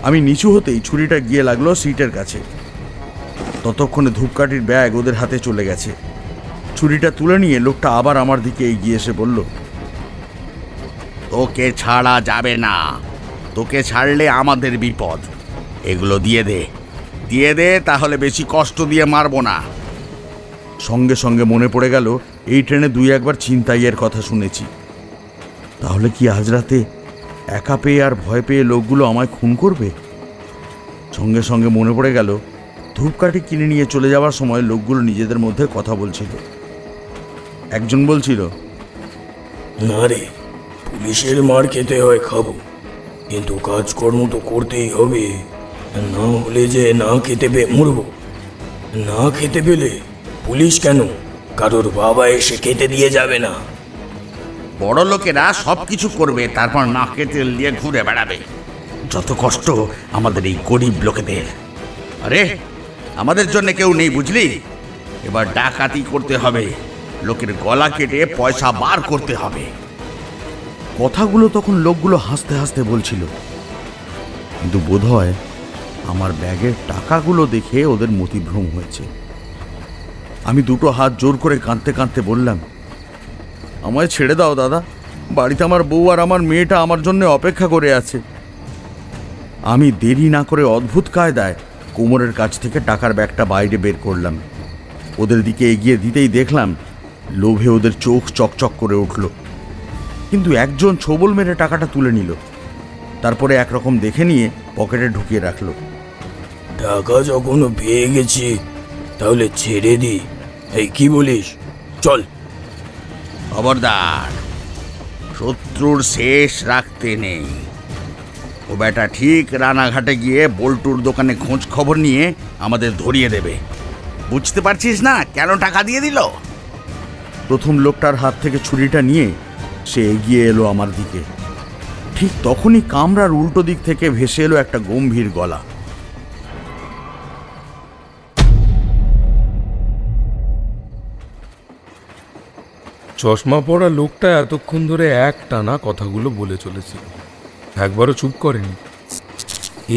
আমি নিচু হতেই ছুরিটা গিয়ে লাগলো সিটের কাছে। ততক্ষণে ধূপকাঠির ব্যাগ ওদের হাতে চলে গেছে। ছুরিটা তুলে নিয়ে লোকটা আবার আমার দিকে এগিয়ে এসে বলল, তোকে ছাড়া যাবে না, তোকে ছাড়লে আমাদের বিপদ। এগুলো দিয়ে দে, তাহলে বেশি কষ্ট দিয়ে মারবো না। সঙ্গে সঙ্গে মনে পড়ে গেল এই ট্রেনে 2-1 ছিনতাইয়ের কথা শুনেছি। তাহলে কি আজ রাতে একা পেয়ে আর ভয় পেয়ে লোকগুলো আমায় খুন করবে? সঙ্গে সঙ্গে মনে পড়ে গেল ধূপকাঠি কিনে নিয়ে চলে যাওয়ার সময় লোকগুলো নিজেদের মধ্যে কথা বলছিল। একজন বলছিল, না রে, পুলিশের মার খেতে হয় খাবো, কিন্তু কাজকর্ম তো করতেই হবে, না হলে যে না খেতে পেয়ে মরবো। না খেতে পেলে পুলিশ কেন, কারোর বাবা এসে খেতে দিয়ে যাবে না। বড় লোকেরা সবকিছু করবে, তারপর নাকে তেল দিয়ে ঘুরে বেড়াবে। যত কষ্ট আমাদের এই গরিব লোকেদের। আরে, আমাদের জন্য কেউ নেই, বুঝলি? এবার ডাকাতি করতে হবে, লোকের গলা কেটে পয়সা বার করতে হবে। কথাগুলো তখন লোকগুলো হাসতে হাসতে বলছিল, কিন্তু বোধহয় আমার ব্যাগের টাকাগুলো দেখে ওদের মতিভ্রম হয়েছে। আমি দুটো হাত জোর করে কাঁদতে কাঁদতে বললাম, আমায় ছেড়ে দাও দাদা, বাড়িতে আমার বউ আর আমার মেয়েটা আমার জন্য অপেক্ষা করে আছে। আমি দেরি না করে অদ্ভুত কায়দায় কোমরের কাছ থেকে টাকার ব্যাগটা বাইরে বের করলাম। ওদের দিকে এগিয়ে দিতেই দেখলাম লোভে ওদের চোখ চকচক করে উঠল। কিন্তু একজন ছোবল মেরে টাকাটা তুলে নিল, তারপরে একরকম দেখে নিয়ে পকেটে ঢুকিয়ে রাখলো। টাকা যখন পেয়ে গেছি তাহলে ছেড়ে দি, এই কি বলিস? চল। খবরদার, শত্রুর শেষ রাখতে নেই। ও বেটা ঠিক রানাঘাটে গিয়ে বল্টুর দোকানে খোঁজ খবর নিয়ে আমাদের ধরিয়ে দেবে। বুঝতে পারছিস না কেন টাকা দিয়ে দিল? প্রথম লোকটার হাত থেকে ছুরিটা নিয়ে সে এগিয়ে এলো আমার দিকে। ঠিক তখনই কামরার উল্টো দিক থেকে ভেসে এলো একটা গম্ভীর গলা। চশমা পরা লোকটা এতক্ষণ ধরে একটানা কথাগুলো বলে চলেছে, একবারও চুপ করেনি।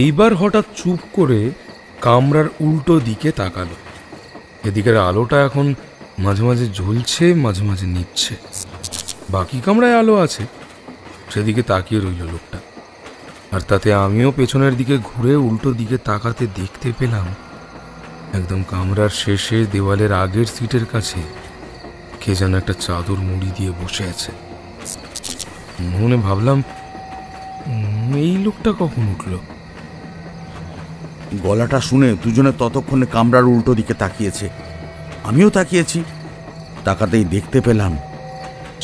এইবার হঠাৎ চুপ করে কামরার উল্টো দিকে তাকালো। এদিকের আলোটা এখন মাঝে মাঝে জ্বলছে, মাঝে মাঝে নিভছে। বাকি কামরায় আলো আছে, সেদিকে তাকিয়ে রইল লোকটা। আর তাতে আমিও পেছনের দিকে ঘুরে উল্টো দিকে তাকাতে দেখতে পেলাম একদম কামরার শেষে দেওয়ালের আগের সিটের কাছে কে যেন একটা চাদর মুড়ি দিয়ে বসে আছে। মনে ভাবলাম, এই লোকটা কখন উঠলো? গলাটা শুনে দুজনে ততক্ষণে কামরার উল্টো দিকে তাকিয়েছে। আমিও তাকিয়েছি। তাকাতেই দেখতে পেলাম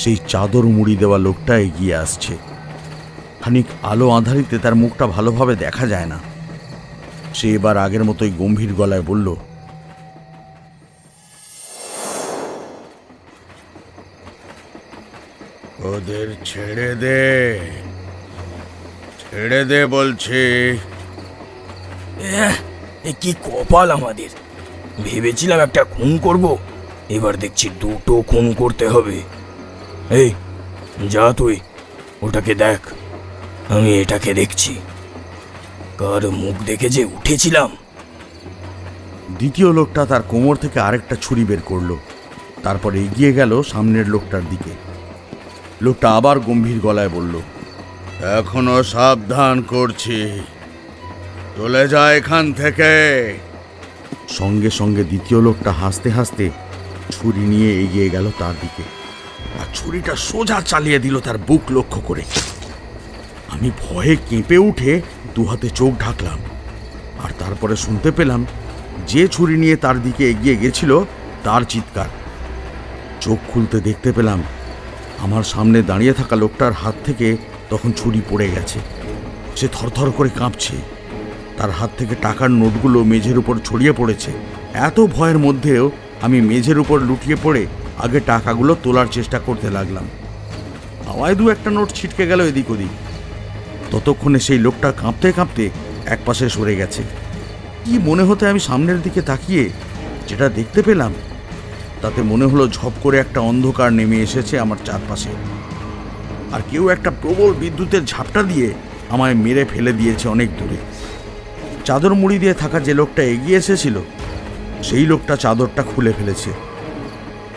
সেই চাদর মুড়ি দেওয়া লোকটা এগিয়ে আসছে। খানিক আলো আঁধারিতে তার মুখটা ভালোভাবে দেখা যায় না। সে এবার আগের মতোই গম্ভীর গলায় বলল, ওদের ছেড়ে দে, ছেড়ে দে বলছি। এ কি কপাল আমাদের! ভেবেছিলাম একটা খুন করব, এবার দেখছি দুটো খুন করতে হবে। এই যা, তুই ওটাকে দেখ, আমি এটাকে দেখছি। কার মুখ দেখে যে উঠেছিলাম। দ্বিতীয় লোকটা তার কোমর থেকে আরেকটা ছুরি বের করলো, তারপর এগিয়ে গেল সামনের লোকটার দিকে। লোকটা আবার গম্ভীর গলায় বলল, এখনো সাবধান করছি, চলে যা এখান থেকে। সঙ্গে সঙ্গে দ্বিতীয় লোকটা হাসতে হাসতে ছুরি নিয়ে এগিয়ে গেল তার দিকে, আর ছুরিটা সোজা চালিয়ে দিল তার বুক লক্ষ্য করে। আমি ভয়ে কেঁপে উঠে দুহাতে চোখ ঢাকলাম, আর তারপরে শুনতে পেলাম যে ছুরি নিয়ে তার দিকে এগিয়ে গেছিল তার চিৎকার। চোখ খুলতে দেখতে পেলাম আমার সামনে দাঁড়িয়ে থাকা লোকটার হাত থেকে তখন ছুরি পড়ে গেছে। সে থরথর করে কাঁপছে, তার হাত থেকে টাকার নোটগুলো মেঝের উপর ছড়িয়ে পড়েছে। এত ভয়ের মধ্যেও আমি মেঝের উপর লুটিয়ে পড়ে আগে টাকাগুলো তোলার চেষ্টা করতে লাগলাম। হাওয়ায় দু একটা নোট ছিটকে গেল এদিক ওদিক। ততক্ষণে সেই লোকটা কাঁপতে কাঁপতে একপাশে সরে গেছে। কি মনে হতে আমি সামনের দিকে তাকিয়ে যেটা দেখতে পেলাম, তাতে মনে হলো ঝপ করে একটা অন্ধকার নেমে এসেছে আমার চারপাশে, আর কেউ একটা প্রবল বিদ্যুতের ঝাপটা দিয়ে আমায় মেরে ফেলে দিয়েছে অনেক দূরে। চাদর মুড়ি দিয়ে থাকা যে লোকটা এগিয়ে এসেছিল, সেই লোকটা চাদরটা খুলে ফেলেছে।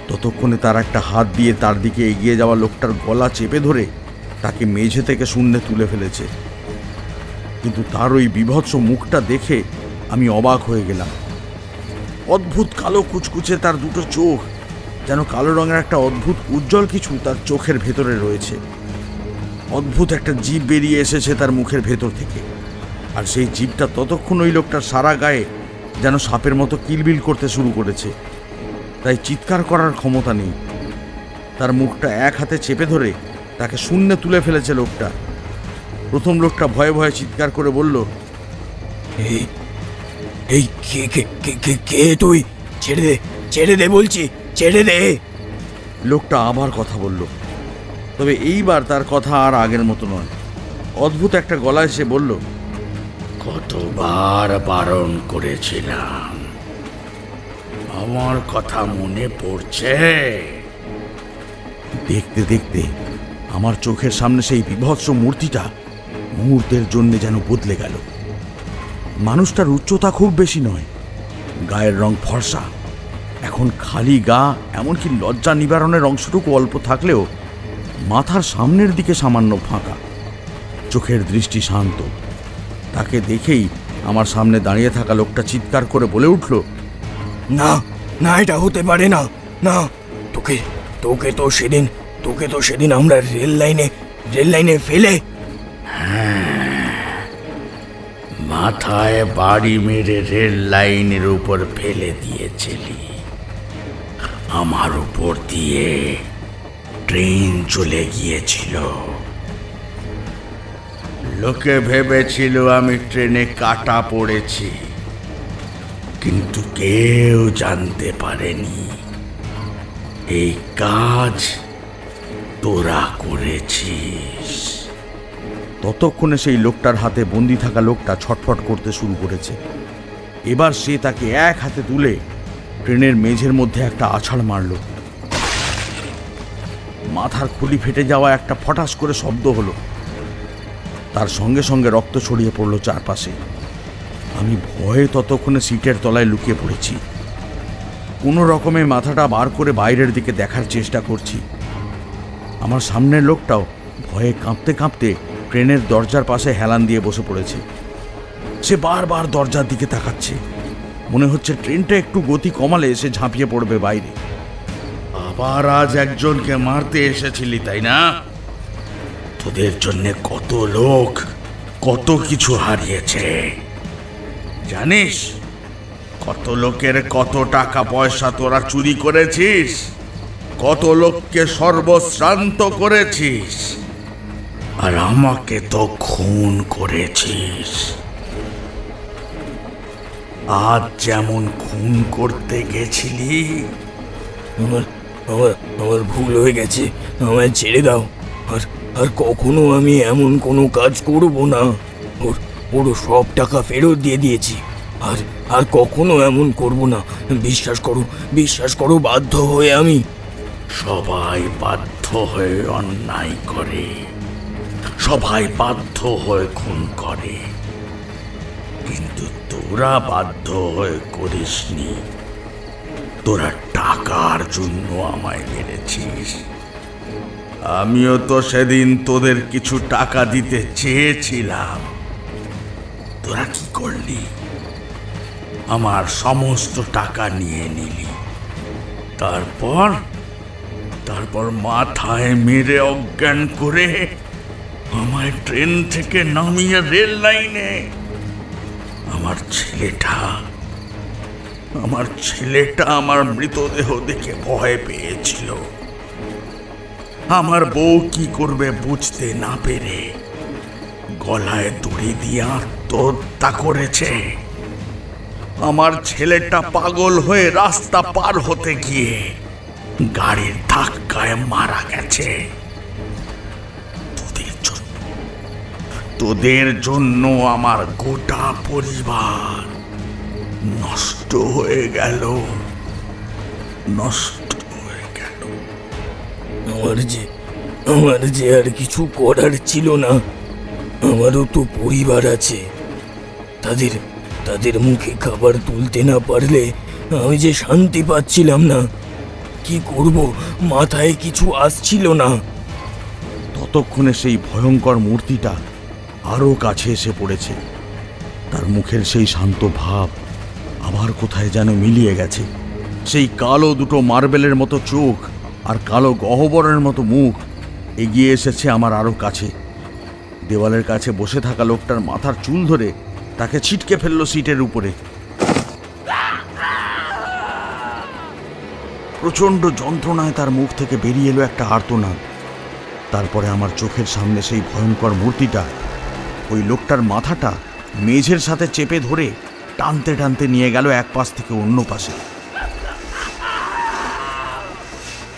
ততক্ষণে তার একটা হাত দিয়ে তার দিকে এগিয়ে যাওয়া লোকটার গলা চেপে ধরে তাকে মেঝে থেকে শূন্যে তুলে ফেলেছে। কিন্তু তার ওই বীভৎস মুখটা দেখে আমি অবাক হয়ে গেলাম। অদ্ভুত কালো কুচকুচে তার দুটো চোখ, যেন কালো রঙের একটা অদ্ভুত উজ্জ্বল কিছু তার চোখের ভেতরে রয়েছে। অদ্ভুত একটা জিভ বেরিয়ে এসেছে তার মুখের ভেতর থেকে, আর সেই জিভটা ততক্ষণ ওই লোকটার সারা গায়ে যেন সাপের মতো কিলবিল করতে শুরু করেছে, তাই চিৎকার করার ক্ষমতা নেই। তার মুখটা এক হাতে চেপে ধরে তাকে শূন্যে তুলে ফেলেছে লোকটা। প্রথম লোকটা ভয়ে ভয়ে চিৎকার করে বলল, এই কে কে কে কে কে তুই? ছেড়ে দে, ছেড়ে দে বলছি, ছেড়ে দে। লোকটা আবার কথা বলল, তবে এইবার তার কথা আর আগের মতো নয়। অদ্ভুত একটা গলায় সে বলল, কতবার বারণ করেছিলাম, আমার কথা মনে পড়ছে? দেখতে দেখতে আমার চোখের সামনে সেই বিভৎস মূর্তিটা মুহূর্তের জন্য যেন বদলে গেল। মানুষটার উচ্চতা খুব বেশি নয়, গায়ের রং ফর্সা, এখন খালি গা, এমনকি লজ্জা নিবারণের অংশটুকু অল্প থাকলেও মাথার সামনের দিকে সামান্য ফাঁকা, চোখের দৃষ্টি শান্ত। তাকে দেখেই আমার সামনে দাঁড়িয়ে থাকা লোকটা চিৎকার করে বলে উঠল, না না, এটা হতে পারে না, না। তোকে তোকে তো সেদিন আমরা রেল লাইনে ফেলে মাথায় বাড়ি মেরে রেল লাইনের উপর ফেলে দিয়েছিলি। আমার উপর দিয়ে ট্রেন চলে গিয়েছিল, লোকে ভেবেছিল আমি ট্রেনে কাটা পড়েছি, কিন্তু কেউ জানতে পারেনি এই কাজ তোরা করেছিস। ততক্ষণে সেই লোকটার হাতে বন্দি থাকা লোকটা ছটফট করতে শুরু করেছে। এবার সে তাকে এক হাতে তুলে ট্রেনের মেঝের মধ্যে একটা আছাড় মারল। মাথার খুলি ফেটে যাওয়া একটা ফটাস করে শব্দ হলো, তার সঙ্গে সঙ্গে রক্ত ছড়িয়ে পড়ল চারপাশে। আমি ভয়ে ততক্ষণে সিটের তলায় লুকিয়ে পড়েছি। কোনো রকমে মাথাটা বার করে বাইরের দিকে দেখার চেষ্টা করছি। আমার সামনের লোকটাও ভয়ে কাঁপতে কাঁপতে ট্রেনের দরজার পাশে হেলান দিয়ে বসে পড়েছে। সে বারবার দরজার দিকে তাকাচ্ছে, মনে হচ্ছে ট্রেনটা একটু গতি কমালে সে ঝাঁপিয়ে পড়বে বাইরে। আবার আজ একজনকে মারতে এসেছিলি, তাই না? তোদের জন্য কত লোক কত কিছু হারিয়েছে জানিস? কত লোকের কত টাকা পয়সা তোরা চুরি করেছিস, কত লোককে সর্বশ্রান্ত করেছিস, আর আমাকে তো খুন করেছিস। আজ যেমন খুন করতে গেছিলি। আমার আমার আমার ভুল হয়ে গেছে, আমায় ছেড়ে দাও। আর আর কখনো আমি এমন কোনো কাজ করব না। ওর ওর সব টাকা ফেরত দিয়ে দিয়েছি। আর আর কখনো এমন করব না। বিশ্বাস করো বাধ্য হয়ে আমি। সবাই বাধ্য হয়ে অন্যায় করে, সবাই বাধ্য হয়ে খুন করে, কিন্তু তোরা বাধ্য হয়ে করিসনি। তোরা টাকার জন্য আমায় মেরেছিস। আমিও তো সেদিন তোদের কিছু টাকা দিতে চেয়েছিলাম। তোরা কি করলি? আমার সমস্ত টাকা নিয়ে নিলি। তারপর মাথায় মেরে অজ্ঞান করে আমায় ট্রেন থেকে নামিয়ে রেল লাইনে। আমার ছেলেটা আমার মৃতদেহ দেখে ভয় পেয়েছিল। আমার বউ কি করবে বুঝতে না পেরে গলায় দড়ি দিয়ে আত্মহত্যা করেছে। আমার ছেলেটা পাগল হয়ে রাস্তা পার হতে গিয়ে গাড়ির ধাক্কায় মারা গেছে। তোদের জন্য আমার গোটা পরিবার নষ্ট হয়ে গেল। আমার যে আর কিছু করার ছিল না। আমারও তো পরিবার আছে। তাদের মুখে খাবার তুলতে না পারলে আমি যে শান্তি পাচ্ছিলাম না। কি করব, মাথায় কিছু আসছিল না। ততক্ষণে সেই ভয়ঙ্কর মূর্তিটা আরও কাছে এসে পড়েছে। তার মুখের সেই শান্ত ভাব আবার কোথায় যেন মিলিয়ে গেছে। সেই কালো দুটো মার্বেলের মতো চোখ আর কালো গহ্বরের মতো মুখ এগিয়ে এসেছে আমার আরও কাছে। দেওয়ালের কাছে বসে থাকা লোকটার মাথার চুল ধরে তাকে ছিটকে ফেললো সিটের উপরে। প্রচণ্ড যন্ত্রণায় তার মুখ থেকে বেরিয়ে এলো একটা আর্তনাদ। তারপরে আমার চোখের সামনে সেই ভয়ঙ্কর মূর্তিটা ওই লোকটার মাথাটা মেঝের সাথে চেপে ধরে টানতে টানতে নিয়ে গেল এক পাশ থেকে অন্য পাশে।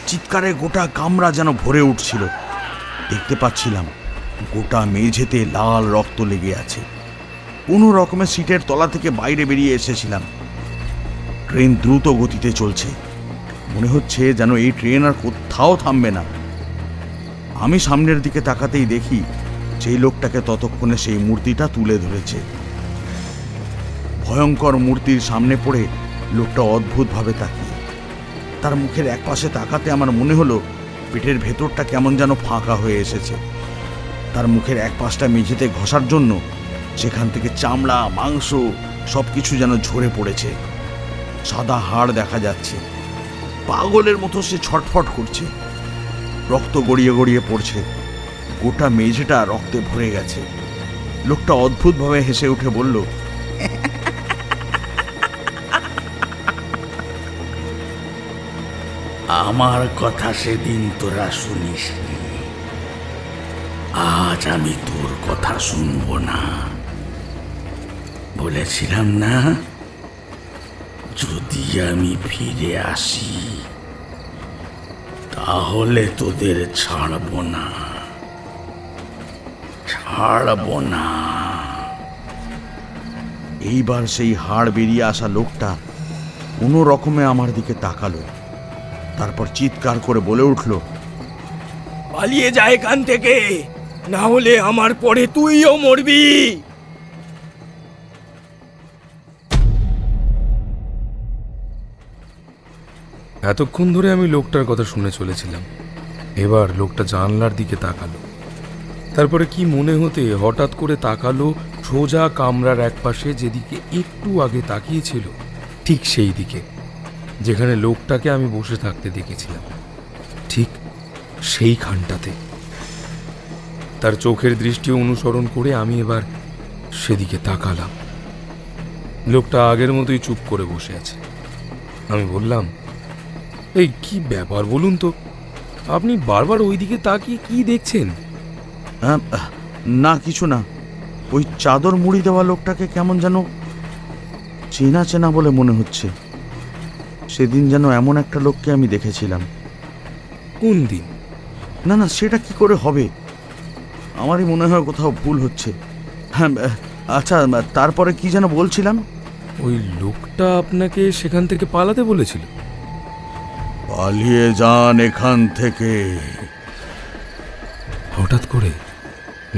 চিৎকারে গোটা কামরা যেন ভরে উঠছিল। দেখতে পাচ্ছিলাম গোটা মেঝেতে লাল রক্ত লেগে আছে। কোনো রকমের সিটের তলা থেকে বাইরে বেরিয়ে এসেছিলাম। ট্রেন দ্রুত গতিতে চলছে। মনে হচ্ছে যেন এই ট্রেন আর কোথাও থামবে না। আমি সামনের দিকে তাকাতেই দেখি সেই লোকটাকে ততক্ষণে সেই মূর্তিটা তুলে ধরেছে। ভয়ঙ্কর মূর্তির সামনে পড়ে লোকটা অদ্ভুতভাবে তাকিয়ে। তার মুখের এক পাশে তাকাতে আমার মনে হলো পেটের ভেতরটা কেমন যেন ফাঁকা হয়ে এসেছে। তার মুখের এক পাশটা মেঝেতে ঘষার জন্য সেখান থেকে চামড়া মাংস সবকিছু যেন ঝরে পড়েছে। সাদা হাড় দেখা যাচ্ছে। পাগলের মতো সে ছটফট করছে। রক্ত গড়িয়ে গড়িয়ে পড়ছে। গোটা মেঝেটা রক্তে ভরে গেছে। লোকটা অদ্ভুতভাবে হেসে উঠে বলল, আমার কথা সেদিন তোরা শুনিসনি, আজ আমি তোর কথা শুনব না। বলেছিলাম না, যদি আমি ফিরে আসি তাহলে তোদের ছাড়ব না। এইবার সেই হাড় বেরিয়ে আসা লোকটা কোনো রকমে আমার দিকে তাকালো। তারপর চিৎকার করে বলে উঠল, পালিয়ে যায় এখান থেকে, না হলে আমার পরে তুইও মরবি। এতক্ষণ ধরে আমি লোকটার কথা শুনে চলেছিলাম। এবার লোকটা জানলার দিকে তাকালো। তারপরে কি মনে হতে হঠাৎ করে তাকালো সোজা কামরার একপাশে, যেদিকে একটু আগে তাকিয়েছিল ঠিক সেই দিকে, যেখানে লোকটাকে আমি বসে থাকতে দেখেছিলাম, ঠিক সেইখানটাতে। তার চোখের দৃষ্টি অনুসরণ করে আমি এবার সেদিকে তাকালাম। লোকটা আগের মতোই চুপ করে বসে আছে। আমি বললাম, এই কি ব্যাপার বলুন তো, আপনি বারবার ওই দিকে তাকিয়ে কি দেখছেন? না কিছু না, ওই চাদর মুড়ি দেওয়া লোকটাকে কেমন যেন চেনা চেনা বলে মনে হচ্ছে। সেদিন যেন এমন একটা লোককে আমি দেখেছিলাম। কোন দিন? না না, সেটা কি করে হবে? আমারই মনে হয় কোথাও ভুল হচ্ছে। হ্যাঁ, আচ্ছা, তারপরে কি যেন বলছিলাম? ওই লোকটা আপনাকে সেখান থেকে পালাতে বলেছিল? পালিয়ে যান এখান থেকে। হঠাৎ করে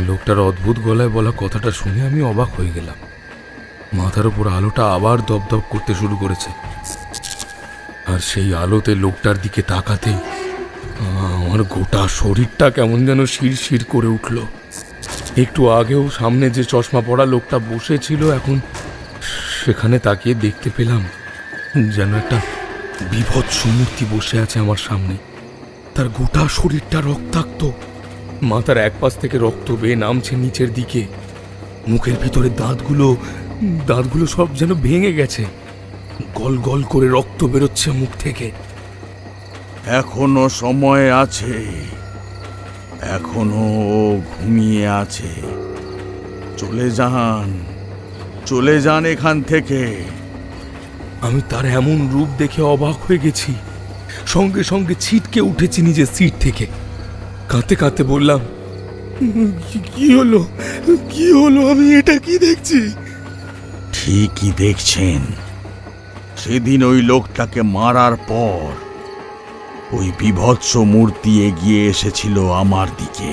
লোকটার অদ্ভুত গলায় বলা কথাটা শুনে আমি অবাক হয়ে গেলাম। মাথার উপর আলোটা আবার দপদপ করতে শুরু করেছে, আর সেই আলোতে লোকটার দিকে তাকাতেই আমার গোটা শরীরটা কেমন যেন শিরশির করে উঠল। একটু আগেও সামনে যে চশমা পরা লোকটা বসেছিল, এখন সেখানে তাকিয়ে দেখতে পেলাম যেন একটা বীভৎস মূর্তি বসে আছে আমার সামনে। তার গোটা শরীরটা রক্তাক্ত, মাথার এক পাশ থেকে রক্ত বেয়ে নামছে নিচের দিকে। মুখের ভিতরে দাঁতগুলো সব যেন ভেঙে গেছে, গল গল করে রক্ত বেরোচ্ছে মুখ থেকে। এখনো সময় আছে, এখনো ঘুমিয়ে আছে। চলে যান এখান থেকে। আমি তার এমন রূপ দেখে অবাক হয়ে গেছি, সঙ্গে সঙ্গে ছিটকে উঠেছি নিজের সিট থেকে। কাঁদতে কাঁদতে বললাম, কি হলো, আমি এটা কি দেখছি? ঠিকই দেখছেন। সেদিন ওই লোকটাকে মারার পর ওই বীভৎস মূর্তি এগিয়ে এসেছিল আমার দিকে,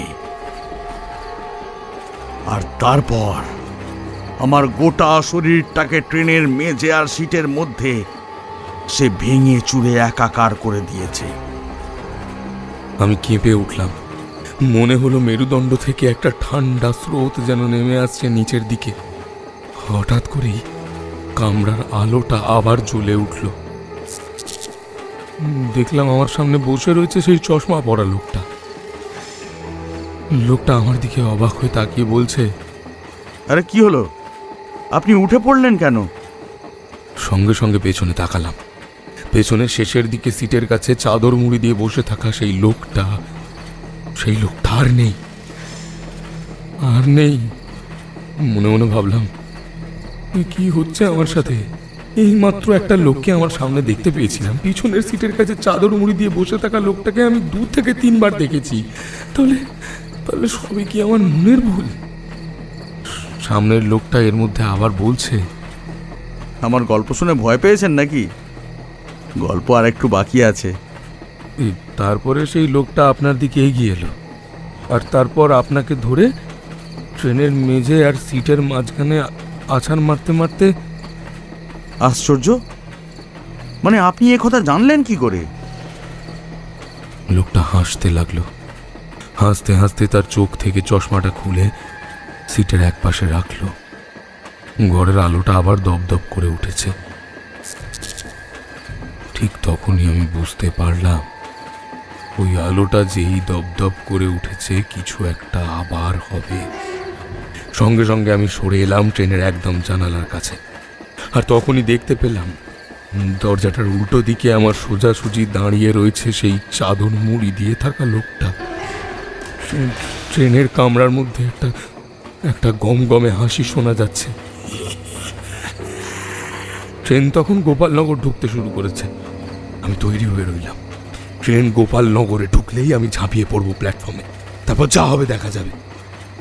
আর তারপর আমার গোটা শরীরটাকে ট্রেনের মেঝে আর সিটের মধ্যে সে ভেঙে চুরে একাকার করে দিয়েছে। আমি কেঁপে উঠলাম। মনে হলো মেরুদণ্ড থেকে একটা ঠান্ডা স্রোত যেন নেমে আসছে নিচের দিকে। হঠাৎ করেই কামরার আলোটা আবার জ্বলে উঠল। দেখলাম আমার সামনে বসে রয়েছে সেই চশমা পরা লোকটা। লোকটা আমার দিকে অবাক হয়ে তাকিয়ে বলছে, আরে কি হলো, আপনি উঠে পড়লেন কেন? সঙ্গে সঙ্গে পেছনে তাকালাম। পেছনের শেষের দিকে সিটের কাছে চাদর মুড়ি দিয়ে বসে থাকা সেই লোকটা আর নেই। মনে মনে ভাবলাম, কি হচ্ছে আমার সাথে? এই মাত্র একটা লোককে আমার সামনে দেখতে পেয়েছিলাম। পিছনের সিটের কাছে চাদর মুড়ি দিয়ে বসে থাকা লোকটাকে আমি 2 থেকে 3 বার দেখেছি। তাহলে সবই কি আমার মনের ভুল? সামনের লোকটা এর মধ্যে আবার বলছে, আমার গল্প শুনে ভয় পেয়েছেন নাকি? গল্প আর একটু বাকি আছে। তারপরে সেই লোকটা আপনার দিকে এগিয়ে এলো, আর তারপর আপনাকে ধরে ট্রেনের মেঝে আর সিটের মাঝখানে আছাড় মারতে মারতে। আশ্চর্য, মানে আপনি এ কথা জানলেন কি করে? লোকটা হাসতে লাগলো। হাসতে হাসতে তার চোখ থেকে চশমাটা খুলে সিটের এক পাশে রাখলো। ঘরের আলোটা আবার দপদপ করে উঠেছে। ঠিক তখনই আমি বুঝতে পারলাম, ওই আলোটা যেই দপদপ করে উঠেছে, কিছু একটা আবার হবে। সঙ্গে সঙ্গে আমি সরে এলাম ট্রেনের একদম জানালার কাছে, আর তখনই দেখতে পেলাম দরজাটার উল্টো দিকে আমার সোজাসুজি দাঁড়িয়ে রয়েছে সেই চাদর মুড়ি দিয়ে থাকা লোকটা। ট্রেনের কামরার মধ্যে একটা গমগমে হাসি শোনা যাচ্ছে। ট্রেন তখন গোপালনগর ঢুকতে শুরু করেছে। আমি তৈরি হয়ে রইলাম। ট্রেন গোপালনগরে ঢুকলেই আমি ঝাঁপিয়ে পড়বো প্ল্যাটফর্মে, তারপর যা হবে দেখা যাবে।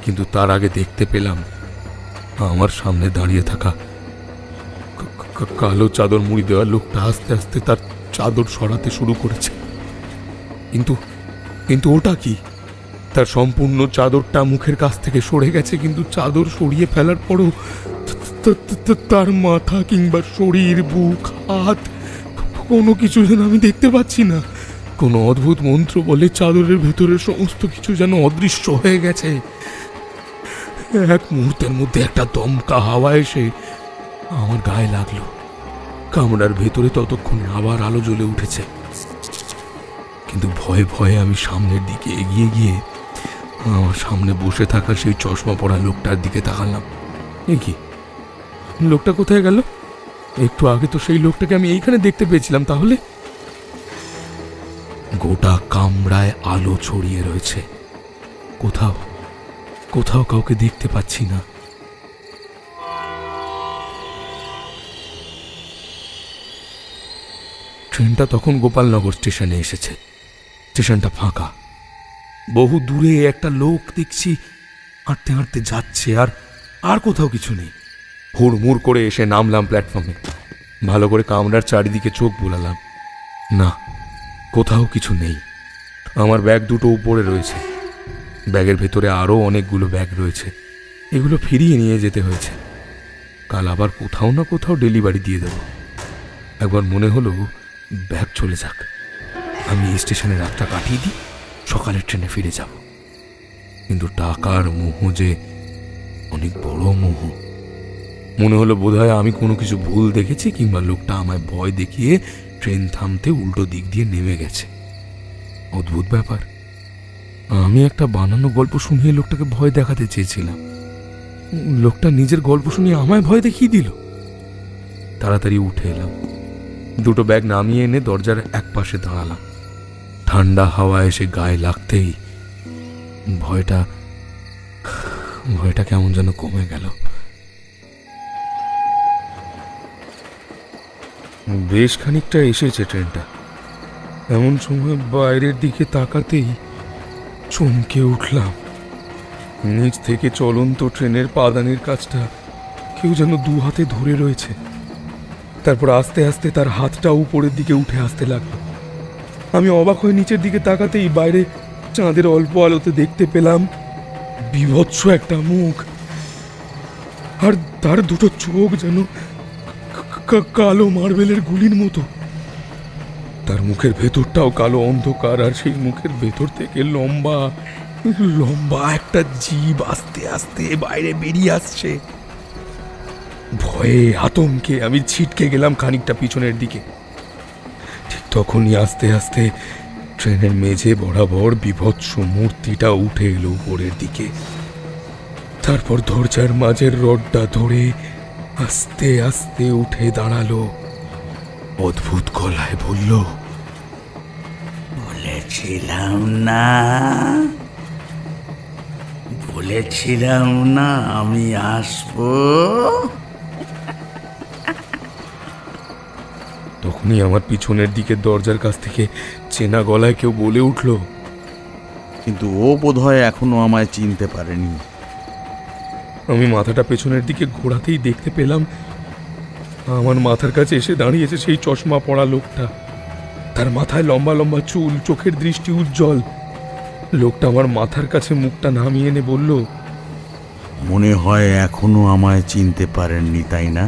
কিন্তু তার আগে দেখতে পেলাম আমার সামনে দাঁড়িয়ে থাকা কালো চাদর মুড়ি দেওয়া লোকটা আস্তে আস্তে তার চাদর সরাতে শুরু করেছে। কিন্তু ওটা কি? তার সম্পূর্ণ চাদরটা মুখের কাছ থেকে সরে গেছে, কিন্তু চাদর সরিয়ে ফেলার পরও তার মাথা কিংবা শরীর, বুক, হাত, কোনো কিছু যেন আমি দেখতে পাচ্ছি না। কোনো অদ্ভুত মন্ত্র বলে চাদরের ভেতরে সমস্ত কিছু যেন অদৃশ্য হয়ে গেছে। এক মুহূর্তের মধ্যে একটা দমকা হাওয়া এসে আমার গায়ে লাগলো। কামরার ভেতরে ততক্ষণে আবার আলো জ্বলে উঠেছে। কিন্তু ভয়ে ভয়ে আমি সামনের দিকে এগিয়ে গিয়ে আমার সামনে বসে থাকা সেই চশমা পরা লোকটার দিকে তাকালাম। এ কি, লোকটা কোথায় গেল? একটু আগে তো সেই লোকটাকে আমি এইখানে দেখতে পেয়েছিলাম। তাহলে গোটা কামরায় আলো ছড়িয়ে রয়েছে, কোথাও কাউকে দেখতে পাচ্ছি না। ট্রেনটা তখন গোপালনগর স্টেশনে এসেছে। স্টেশনটা ফাঁকা। বহু দূরে একটা লোক দেখছি হাঁটতে হাঁটতে যাচ্ছে, আর কোথাও কিছু নেই। হুড়মুড় করে এসে নামলাম প্ল্যাটফর্মে। ভালো করে কামরার চারিদিকে চোখ বুলালাম। না, কোথাও কিছু নেই। আমার ব্যাগ দুটো উপরে রয়েছে। ব্যাগের ভেতরে আরও অনেকগুলো ব্যাগ রয়েছে। এগুলো ফিরিয়ে নিয়ে যেতে হয়েছে। কাল আবার কোথাও না কোথাও ডেলিভারি দিয়ে দেব। একবার মনে হলো ব্যাগ চলে যাক, আমি এই স্টেশনে রাতটা কাটিয়ে দিই, সকালের ট্রেনে ফিরে যাব। কিন্তু টাকার মোহ যে অনেক বড় মোহ। মনে হলো বোধহয় আমি কোনো কিছু ভুল দেখেছি, কিংবা লোকটা আমায় ভয় দেখিয়ে ট্রেন থামতে উল্টো দিক দিয়ে নেমে গেছে। অদ্ভুত ব্যাপার। আমি একটা বানানো গল্প শুনিয়ে লোকটাকে ভয় দেখাতে চেয়েছিলাম। লোকটা নিজের গল্প শুনিয়ে আমায় ভয় দেখিয়ে দিল। তাড়াতাড়ি উঠে এলাম। দুটো ব্যাগ নামিয়ে এনে দরজার এক পাশে দাঁড়ালাম। ঠান্ডা হাওয়া এসে গায়ে লাগতেই ভয়টা কেমন যেন কমে গেল। বেশ খানিকটা এসেছে ট্রেনটা। এমন সময় বাইরের দিকে তাকাতেই চমকে উঠলাম। নিচ থেকে চলন্ত ট্রেনের পাদানির কাছটা কেউ যেন দু হাতে ধরে রয়েছে। তারপর আস্তে আস্তে তার হাতটা উপরের দিকে উঠে আসতে লাগলো। আমি অবাক হয়ে নিচের দিকে তাকাতেই বাইরে চাঁদের অল্প আলোতে দেখতে পেলাম বীভৎস একটা মুখ। আর তার দুটো চোখ যেন কালো মার্বেলের গুলির মতো। তার মুখের ভেতরটাও কালো অন্ধকার, আর সেই মুখের ভেতর থেকে লম্বা লম্বা একটা জিভ আস্তে আস্তে বাইরে বেরিয়ে আসছে। ভয়ে আতঙ্কে আমি ছিটকে গেলাম খানিকটা পিছনের দিকে। ঠিক তখনই আস্তে আস্তে ট্রেনের মেঝে বরাবর বীভৎস মূর্তিটা উঠে এলো উপরের দিকে। তারপর দরজার মাঝের রডটা ধরে আস্তে আস্তে উঠে দাঁড়ালো। অদ্ভুত গলায় বলল, বলেছিলাম না আমি আসবো। তখনই আমার পিছনের দিকে দরজার কাছ থেকে চেনা গলায় কেউ বলে উঠল, কিন্তু ও বোধহয় এখনো আমায় চিনতে পারেনি। আমি মাথাটা পেছনের দিকে ঘোরাতেই দেখতে পেলাম আমার মাথার কাছে এসে দাঁড়িয়েছে সেই চশমা পরা লোকটা। তার মাথায় লম্বা লম্বা চুল, চোখের দৃষ্টি উজ্জ্বল। লোকটা আমার মাথার কাছে মুখটা নামিয়ে এনে বলল, মনে হয় এখনো আমায় চিনতে পারেননি, তাই না?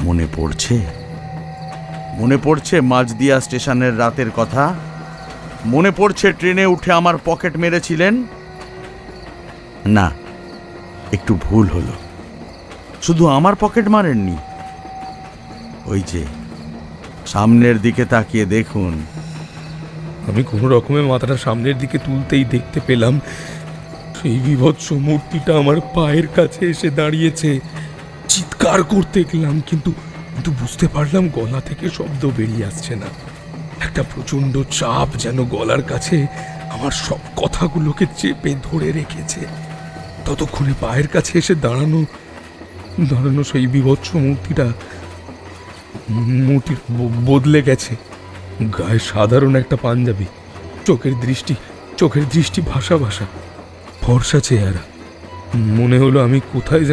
মনে পড়ছে মাঝদিয়া স্টেশনের রাতের কথা? মনে পড়ছে ট্রেনে উঠে আমার পকেট মেরেছিলেন? না, একটু ভুল হলো। শুধু আমার পকেট মারেননি, ওই যে সামনের দিকে তাকিয়ে দেখুন। আমি কোনো রকমে মাথাটা সামনের দিকে তুলতেই দেখতে পেলাম সেই বীভৎস মূর্তিটা আমার পায়ের কাছে এসে দাঁড়িয়েছে। চিৎকার করতে গেলাম, কিন্তু বুঝতে পারলাম গলা থেকে শব্দ বেরিয়ে আসছে না। একটা প্রচন্ড চাপ যেন গলার কাছে আমার সব কথাগুলোকে চেপে ধরে রেখেছে। ততক্ষণে পায়ের কাছে এসে দাঁড়ানো সেই বীভৎস মূর্তি বদলে গেছে। গায়ে সাধারণ একটা পাঞ্জাবি, চোখের দৃষ্টি ভাষা ফর্সা চেহারা। মনে হলো আমি কোথায়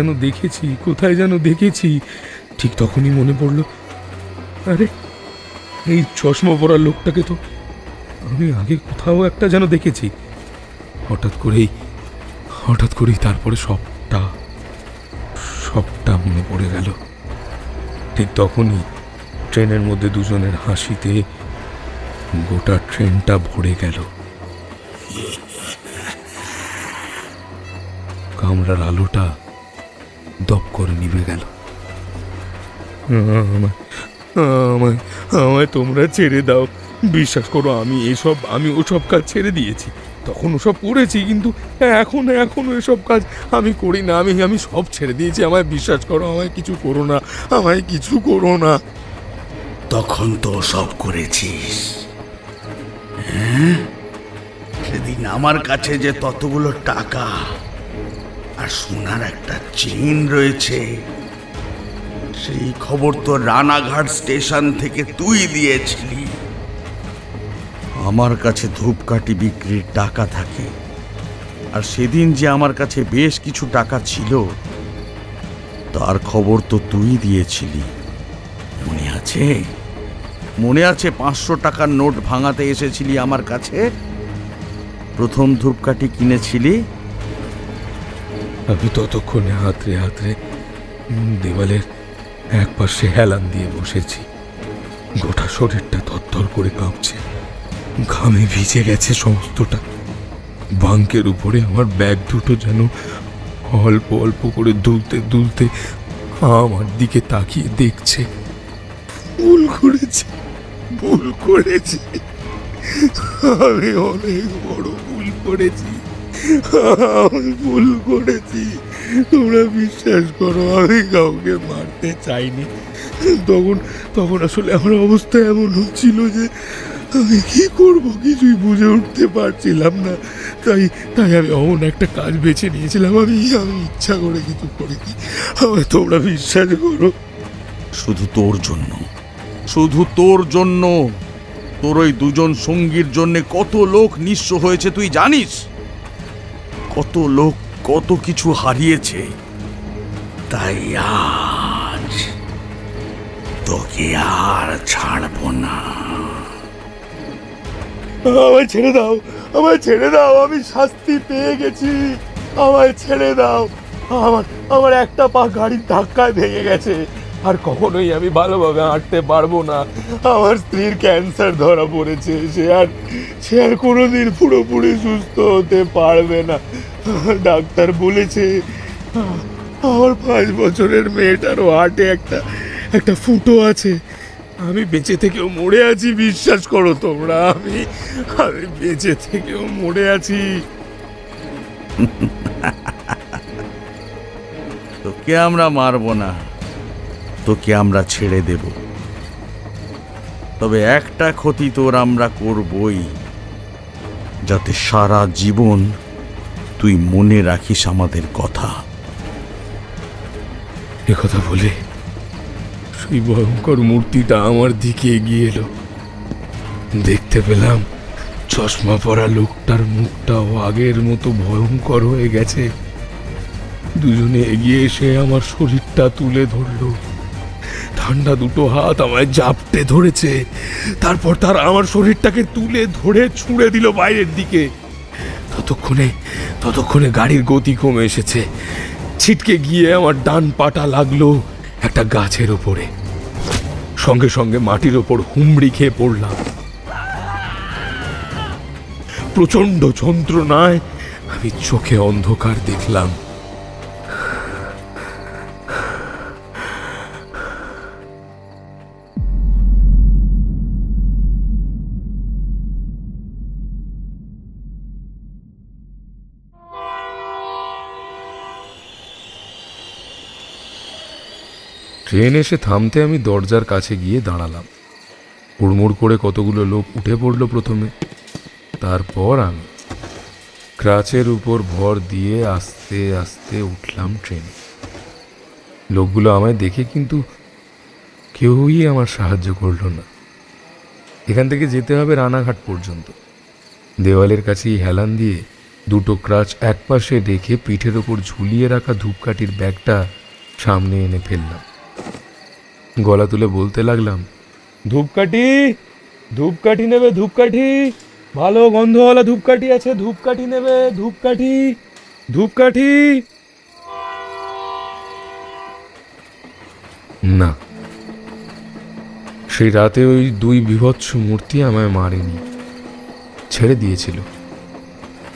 যেন দেখেছি। ঠিক তখনই মনে পড়ল, আরে এই চশমা পরা লোকটাকে তো আমি আগে কোথাও একটা যেন দেখেছি। হঠাৎ করেই তারপরে সবটা মনে পড়ে গেল। ঠিক তখনই ট্রেনের মধ্যে দুজনের হাসিতে গোটা ট্রেনটা ভরে গেল। কামরার আলোটা দপ করে নিভে গেল। আমায় তোমরা ছেড়ে দাও। বিশ্বাস করো, আমি ওসব কাজ ছেড়ে দিয়েছি। তখন ওসব করেছি, কিন্তু এখনো এসব কাজ আমি করি না। আমি সব ছেড়ে দিয়েছি। আমায় বিশ্বাস করো, আমায় কিছু করো না। তখন তো সব করেছিস। সেদিন আমার কাছে যে ততগুলো টাকা আর সোনার একটা চেইন রয়েছে, সেই খবর তো রানাঘাট স্টেশন থেকে তুই দিয়েছিলি। আমার কাছে ধূপকাঠি বিক্রির টাকা থাকে, আর সেদিন যে আমার কাছে বেশ কিছু টাকা ছিল তার খবর তো তুই দিয়েছিলি, মনে আছে? মনে আছে 500 টাকার নোট ভাঙাতে এসেছিলি আমার কাছে, প্রথম ধূপকাঠি কিনেছিলি? আমি ততক্ষণে হাতড়ে হাতড়ে দেওয়ালের এক পাশে হেলান দিয়ে বসেছি। গোটা শরীরটা থরথর করে কাঁপছে, ঘামে ভিজে গেছে সমস্তটা। বাঙ্কের উপরে আমার ব্যাগ দুটো যেন অল্প অল্প করে দুলতে দুলতে আমার দিকে তাকিয়ে দেখছে। ভুল করেছি, ভুল করেছি, আমি অনেক বড় ভুল করেছি, আমি ভুল করেছি। তোমরা বিশ্বাস করো, আমি কাউকে মারতে চাইনি। তখন আসলে আমার অবস্থা এমন হচ্ছিল যে আমি কি করব কিছুই বুঝে উঠতে পারছিলাম না। তাই আমি অমন একটা কাজ বেছে নিয়েছিলাম। আমি ইচ্ছা করে কিছু করিনি, আমার তোমরা বিশ্বাস করো। শুধু তোর জন্য, শুধু তোর জন্য, তোর ওই দুজন সঙ্গীর জন্য কত লোক নিঃস্ব হয়েছে তুই জানিস? কত লোক কত কিছু হারিয়েছে। তাই আজ তোকে আর ছাড়বো না। আমায় ছেড়ে দাও, আমায় ছেড়ে দাও, আমি শাস্তি পেয়ে গেছি, আমায় ছেড়ে দাও। আমার একটা পা গাড়ির ধাক্কায় ভেঙে গেছে, আর কখনোই আমি ভালোভাবে হাঁটতে পারবো না। আমার স্ত্রীর ক্যান্সার ধরা পড়েছে, সে আর কোনোদিন পুরোপুরি সুস্থ হতে পারবে না। ডাক্তার বলেছে আমার 5 বছরের মেয়েটারও হার্টে একটা ফুটো আছে। আমি বেঁচে থেকেও মরে আছি, বিশ্বাস করো তোমরা, আমি বেঁচে থেকেও মরে আছি। তোকে আমরা মারবো না, তোকে আমরা ছেড়ে দেব। তবে একটা ক্ষতি তোর আমরা করবই, যাতে সারা জীবন তুই মনে রাখিস আমাদের কথা। একথা বলে সেই ভয়ঙ্কর মূর্তিটা আমার দিকে এগিয়ে এলো। দেখতে পেলাম চশমা পরা লোকটার মুখটাও আগের মতো ভয়ঙ্কর হয়ে গেছে। দুজনে এগিয়ে এসে আমার শরীরটা তুলে ধরলো। ঠান্ডা দুটো হাত আমায় জাপটে ধরেছে, তারপর তারা আমার শরীরটাকে তুলে ধরে ছুঁড়ে দিল বাইরের দিকে। ততক্ষণে গাড়ির গতি কমে এসেছে। ছিটকে গিয়ে আমার ডান পাটা লাগলো একটা গাছের ওপরে। সঙ্গে সঙ্গে মাটির ওপর হুমড়ি খেয়ে পড়লাম। প্রচন্ড যন্ত্রণায় আমি চোখে অন্ধকার দেখলাম। ট্রেন এসে থামতে আমি দরজার কাছে গিয়ে দাঁড়ালাম। হুড়মুড় করে কতগুলো লোক উঠে পড়ল প্রথমে, তারপর আমি ক্রাচের উপর ভর দিয়ে আস্তে আস্তে উঠলাম ট্রেনে। লোকগুলো আমায় দেখে কিন্তু কেউই আমার সাহায্য করল না। এখান থেকে যেতে হবে রানাঘাট পর্যন্ত। দেওয়ালের কাছেই হেলান দিয়ে দুটো ক্রাচ একপাশে রেখে পিঠের ওপর ঝুলিয়ে রাখা ধূপকাঠির ব্যাগটা সামনে এনে ফেললাম। গলা তুলে বলতে লাগলাম, ধূপকাঠি, ধূপকাঠি নেবে? ধূপকাঠি, ভালো গন্ধওয়ালা ধূপকাঠি আছে, ধূপকাঠি নেবে? ধূপকাঠি, ধূপকাঠি। না, সেই রাতে ওই 2 বীভৎস মূর্তি আমায় মারেনি, ছেড়ে দিয়েছিল।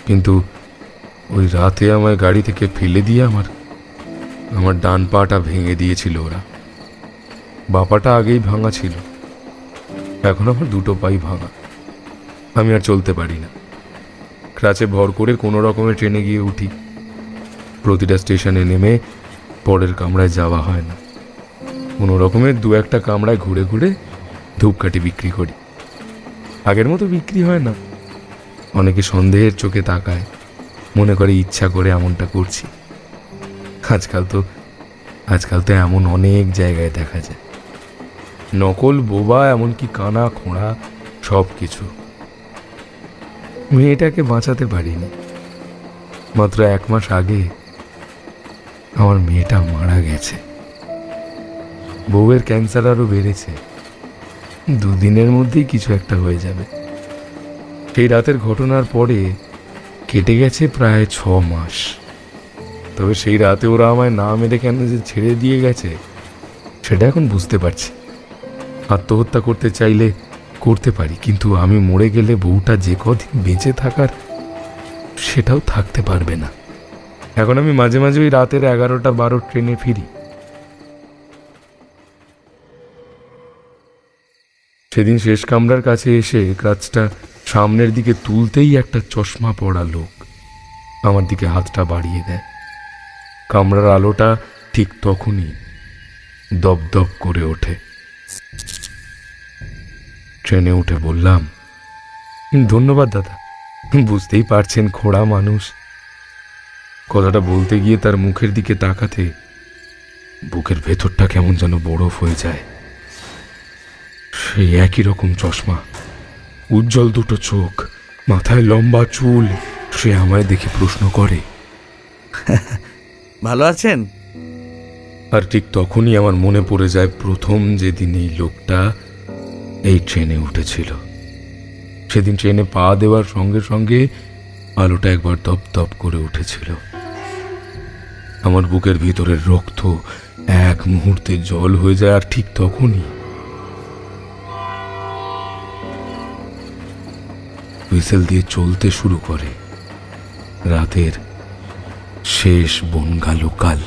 কিন্তু ওই রাতে আমায় গাড়ি থেকে ফেলে দিয়ে আমার ডান পাটা ভেঙে দিয়েছিল ওরা। বাপাটা আগেই ভাঙা ছিল, এখন আমার দুটো পাই ভাঙা। আমি আর চলতে পারি না। ক্রাচে ভর করে কোনো রকমের ট্রেনে গিয়ে উঠি। প্রতিটা স্টেশনে নেমে পরের কামরায় যাওয়া হয় না। কোনো রকমের 2-1টা কামরায় ঘুরে ঘুরে ধূপকাঠি বিক্রি করি। আগের মতো বিক্রি হয় না। অনেকে সন্দেহের চোখে তাকায়, মনে করে ইচ্ছা করে এমনটা করছি। আজকাল তো আজকাল তো এমন অনেক জায়গায় দেখা যায়, নকল বোবা এমনকি কানা খোঁড়া সব কিছু। মেয়েটাকে বাঁচাতে পারিনি। মাত্র 1 মাস আগে আমার মেয়েটা মারা গেছে। বউয়ের ক্যান্সার আরো বেড়েছে, 2 দিনের মধ্যেই কিছু একটা হয়ে যাবে। সেই রাতের ঘটনার পরে কেটে গেছে প্রায় 6 মাস। তবে সেই রাতে ওরা আমায় না মেরে কেন যে ছেড়ে দিয়ে গেছে সেটা এখন বুঝতে পারছি। আত্মহত্যা করতে চাইলে করতে পারি, কিন্তু আমি মরে গেলে বউটা যে কদিন বেঁচে থাকার সেটাও থাকতে পারবে না। এখন আমি মাঝে মাঝে ওই রাতের 11টা-12 ট্রেনে ফিরি। সেদিন শেষ কামরার কাছে এসে কাজটা সামনের দিকে তুলতেই একটা চশমা পড়া লোক আমার দিকে হাতটা বাড়িয়ে দেয়। কামরার আলোটা ঠিক তখনই দপদপ করে ওঠে। ট্রেনে উঠে বললাম, ধন্যবাদ দাদা, বুঝতেই পারছেন খোড়া মানুষ। কথাটা বলতে গিয়ে তার মুখের দিকে তাকাতে বুকের ভেতরটা কেমন যেন বরফ হয়ে যায়। সেই একই রকম চশমা, উজ্জ্বল 2টো চোখ, মাথায় লম্বা চুল। সে আমায় দেখে প্রশ্ন করে, ভালো আছেন? আর ঠিক তখনই আমার মনে পড়ে যায় প্রথম যেদিন এই লোকটা এই ট্রেনে উঠেছিল। সেদিন ট্রেনে পা দেওয়ার সঙ্গে সঙ্গে আলোটা একবার দপদপ করে উঠেছিল। আমার বুকের ভিতরের রক্ত এক মুহূর্তে জল হয়ে যায়। আর ঠিক তখনই হুইসেল দিয়ে চলতে শুরু করে রাতের শেষ বনগা লোকাল।